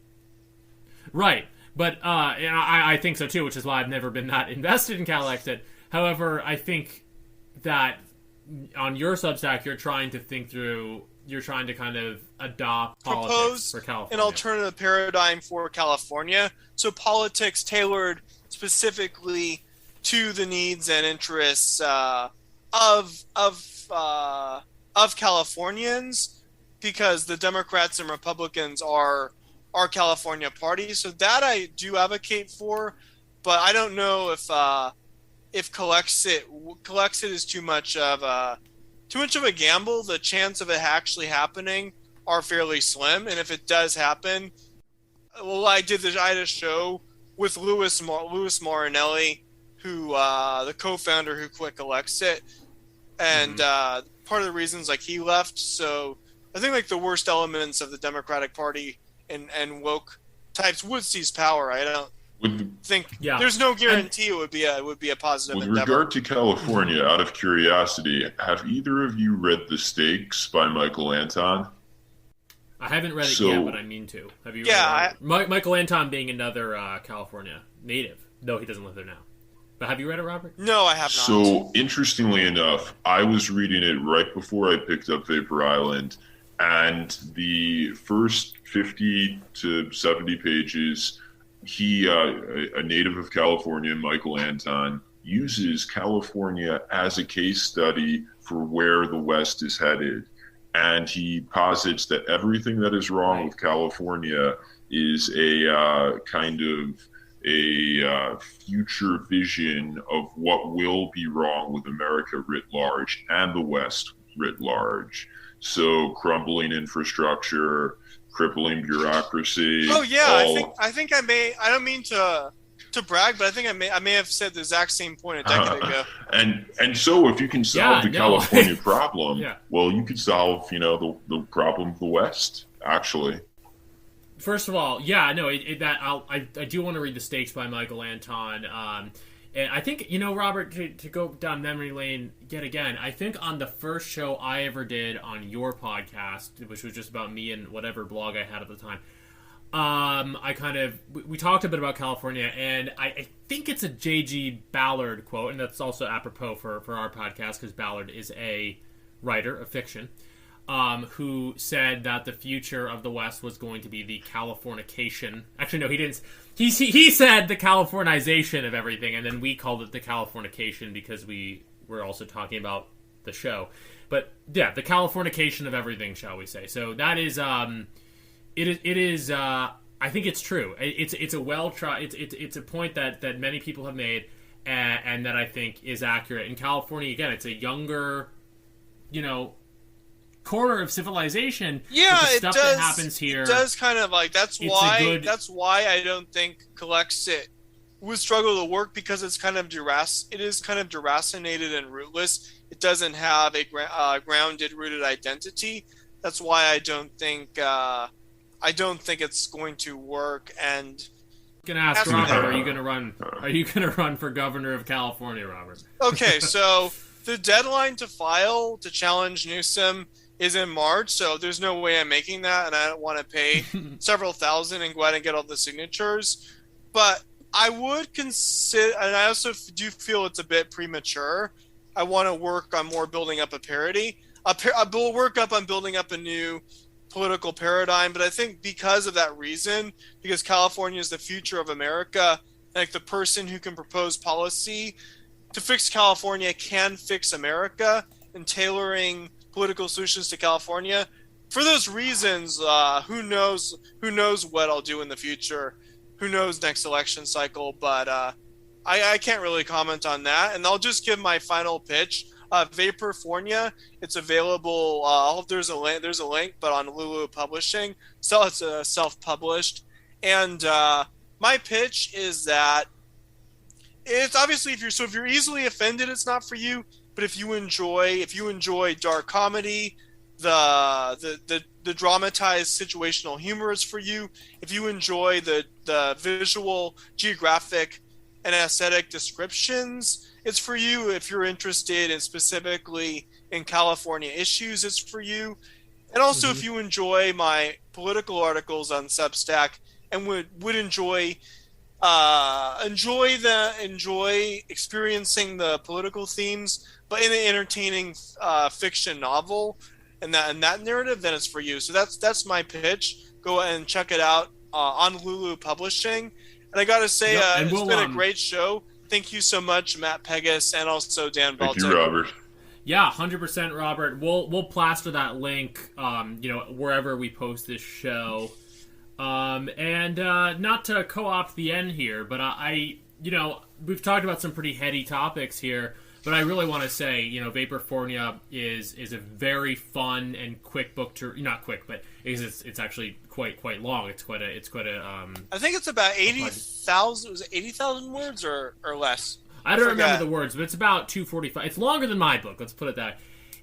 Right. But and I think so too, which is why I've never been that invested in Calexit. However, I think that on your Substack, you're trying to think through, you're trying to kind of adopt politics for California. An alternative paradigm for California. So politics tailored specifically to the needs and interests of Californians, because the Democrats and Republicans are California parties. So that I do advocate for, but I don't know if Collexit is too much of a gamble. The chance of it actually happening are fairly slim, and if it does happen, well, I had a show with Louis Marinelli, who the co-founder who quit Collexit, and part of the reasons like he left. So I think like the worst elements of the Democratic Party and woke types would seize power. I don't think there's no guarantee it would be a positive with endeavor. regard to California, out of curiosity, have either of you read The Stakes by Michael Anton? I haven't read it yet, but I mean to. Have you read it? Michael Anton being another California native, though he doesn't live there now. But have you read it, Robert? No, I have not. So, interestingly enough, I was reading it right before I picked up Vapor Island, and the first 50 to 70 pages, he, a native of California, Michael Anton, uses California as a case study for where the West is headed. And he posits that everything that is wrong with California is a kind of a future vision of what will be wrong with America writ large and the West writ large. So crumbling infrastructure, crippling bureaucracy. Oh yeah, I think I may. I don't mean to brag, but I think I may have said the exact same point a decade ago. And so if you can solve the California problem, well, you could solve the problem of the West actually. First of all, I do want to read The Stakes by Michael Anton. And I think, Robert, to go down memory lane yet again, I think on the first show I ever did on your podcast, which was just about me and whatever blog I had at the time, we talked a bit about California, and I think it's a J.G. Ballard quote, and that's also apropos for our podcast, because Ballard is a writer of fiction, who said that the future of the West was going to be the Californication. Actually, no, he didn't. He said the Californization of everything, and then we called it the Californication because we were also talking about the show. But yeah, the Californication of everything, shall we say? So that is, it is. I think it's true. It's a well tried. It's a point that many people have made, and that I think is accurate. In California, again, it's a younger, corner of civilization. Yeah, the stuff that happens here. It does kind of like that's why I don't think Collexit would struggle to work because it's kind of it is kind of deracinated and rootless. It doesn't have a grounded, rooted identity. That's why I don't think it's going to work. And Gonna ask Robert, are you gonna run? Are you gonna run for governor of California, Robert? Okay, so the deadline to file to challenge Newsom is in March, so there's no way I'm making that, and I don't want to pay several thousand and go out and get all the signatures. But I would consider, and I also do feel it's a bit premature. I want to work on more building up a parity. I'll work up on building up a new political paradigm, but I think because of that reason, because California is the future of America, like the person who can propose policy to fix California can fix America, and tailoring political solutions to California. For those reasons, who knows what I'll do in the future? Who knows next election cycle? But I can't really comment on that, and I'll just give my final pitch. Vaporfornia, it's available. There's a link, but on Lulu Publishing, so it's self-published. And my pitch is that it's obviously if you're easily offended, it's not for you. But if you enjoy dark comedy, the dramatized situational humor is for you. If you enjoy the visual, geographic, and aesthetic descriptions, it's for you. If you're interested in specifically in California issues, it's for you. And also, if you enjoy my political articles on Substack and would enjoy experiencing the political themes, but in an entertaining fiction novel and that narrative, then it's for you. So that's my pitch. Go and check it out on Lulu Publishing. And I got to say, it's been a great show. Thank you so much, Matt Pegas, and also Dan Baltic. Thank you, Robert. Yeah, 100%, Robert. We'll plaster that link, wherever we post this show. And not to co-opt the end here, but we've talked about some pretty heady topics here. But I really want to say, Vaporfornia is a very fun and quick book to not quick, but it's actually quite long. It's quite a. I think it's about 80,000. Was it 80,000 words or less? I don't remember the words, but it's about 245. It's longer than my book. Let's put it that.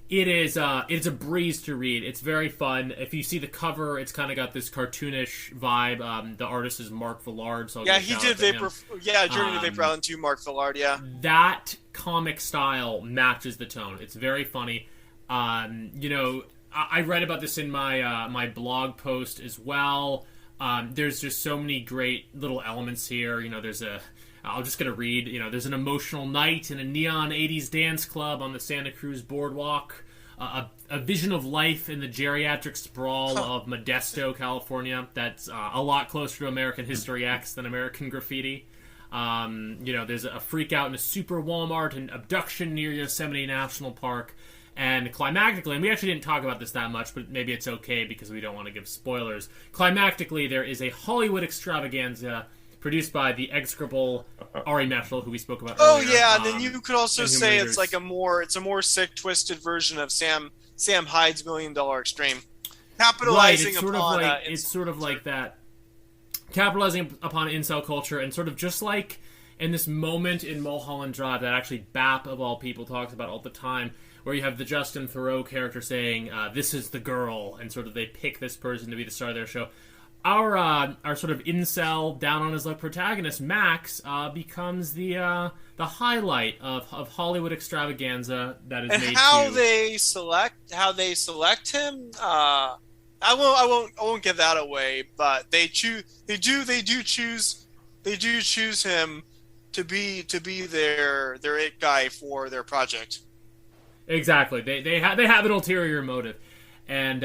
It is. It's a breeze to read. It's very fun. If you see the cover, it's kind of got this cartoonish vibe. The artist is Mark Villard. So yeah, he did Vapor. Yeah, Journey to Vapor Island 2, Mark Villard. Yeah, that comic style matches the tone. It's very funny. I read about this in my my blog post as well. There's just so many great little elements here. I'm just going to read, there's an emotional night in a neon 80s dance club on the Santa Cruz boardwalk, a vision of life in the geriatric sprawl of Modesto, California. That's a lot closer to American History X than American Graffiti. There's a freak out in a super Walmart, an abduction near Yosemite National Park, and climactically, and we actually didn't talk about this that much, but maybe it's okay because we don't want to give spoilers. Climactically, there is a Hollywood extravaganza produced by the execrable Ari Meshel, who we spoke about earlier. Oh yeah, and then you could also say it's like a more sick, twisted version of Sam Hyde's $1 Million Extreme, capitalizing upon. It's sort of like that, capitalizing upon incel culture, and sort of just like in this moment in Mulholland Drive that actually BAP of all people talks about all the time, where you have the Justin Theroux character saying, "This is the girl," and sort of they pick this person to be the star of their show. Our sort of incel, down on his luck protagonist, Max, becomes the highlight of Hollywood extravaganza that is made. How they select him, I won't give that away. But they do choose him to be their it guy for their project. Exactly, they have an ulterior motive, and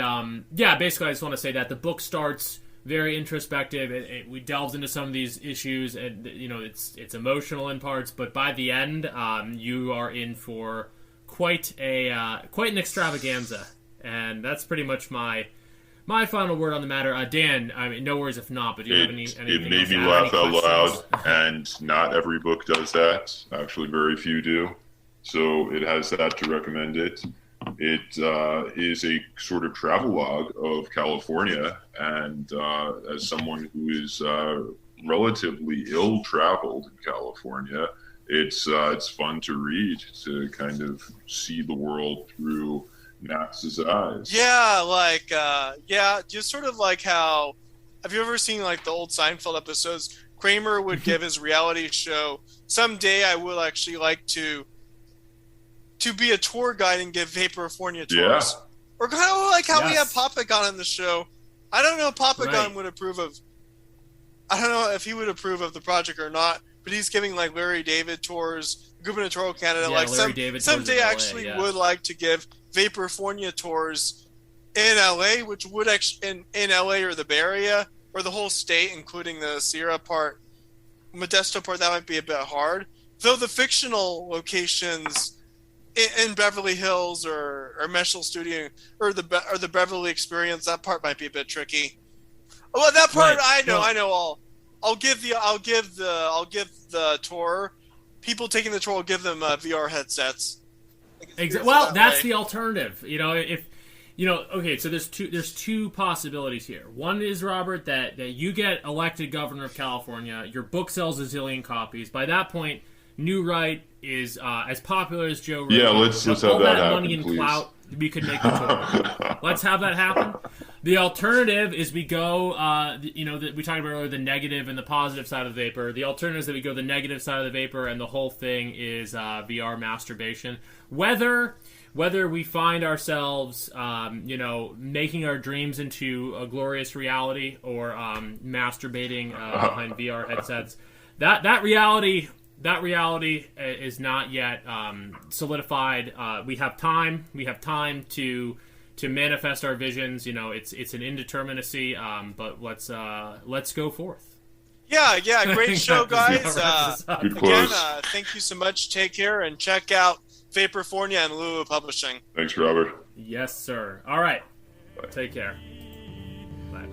basically, I just want to say that the book starts very introspective. We delves into some of these issues, and it's emotional in parts. But by the end, you are in for quite an extravaganza, and that's pretty much my final word on the matter. Dan, I mean, no worries if not. But do you have anything? It made me laugh out loud, and not every book does that. Actually, very few do. So it has that to recommend it. It is a sort of travelogue of California, and as someone who is relatively ill-traveled in California. It's fun to read, to kind of see the world through Max's eyes. Yeah, just sort of like how, have you ever seen like the old Seinfeld episodes? Kramer would give his reality show, someday I will actually like to be a tour guide and give Vaporfornia tours. Yeah. Or kind of like how we have Papa Gun on the show. I don't know if Papa Gun would approve of, I don't know if he would approve of the project or not, but he's giving like Larry David tours, gubernatorial candidate. Like someday I actually would like to give Vaporfornia tours in LA, which would actually in LA or the Bay Area or the whole state, including the Sierra part, Modesto part. That might be a bit hard. Though the fictional locations in Beverly Hills or Meshel Studio or the Beverly Experience, that part might be a bit tricky. Well, that part I know. I'll give the tour. People taking the tour will give them VR headsets. Exactly. Well, that's the alternative. Okay, so there's two possibilities here. One is, Robert, that you get elected governor of California, your book sells a zillion copies. By that point, New Right is as popular as Joe Rogan. Yeah, let's have all that that happen, money and please. clout, we could make the tour. Let's have that happen. The alternative is we go, we talked about earlier the negative and the positive side of the vapor. The alternative is that we go the negative side of the vapor, and the whole thing is VR masturbation. Whether we find ourselves, making our dreams into a glorious reality or masturbating behind VR headsets, that reality is not yet solidified. We have time. We have time to manifest our visions. It's an indeterminacy. But let's go forth. Yeah. Great show, guys. Good Again, close. thank you so much. Take care and check out Vaporfornia and Lulu Publishing. Thanks, Robert. Yes, sir. All right. Take care. Bye.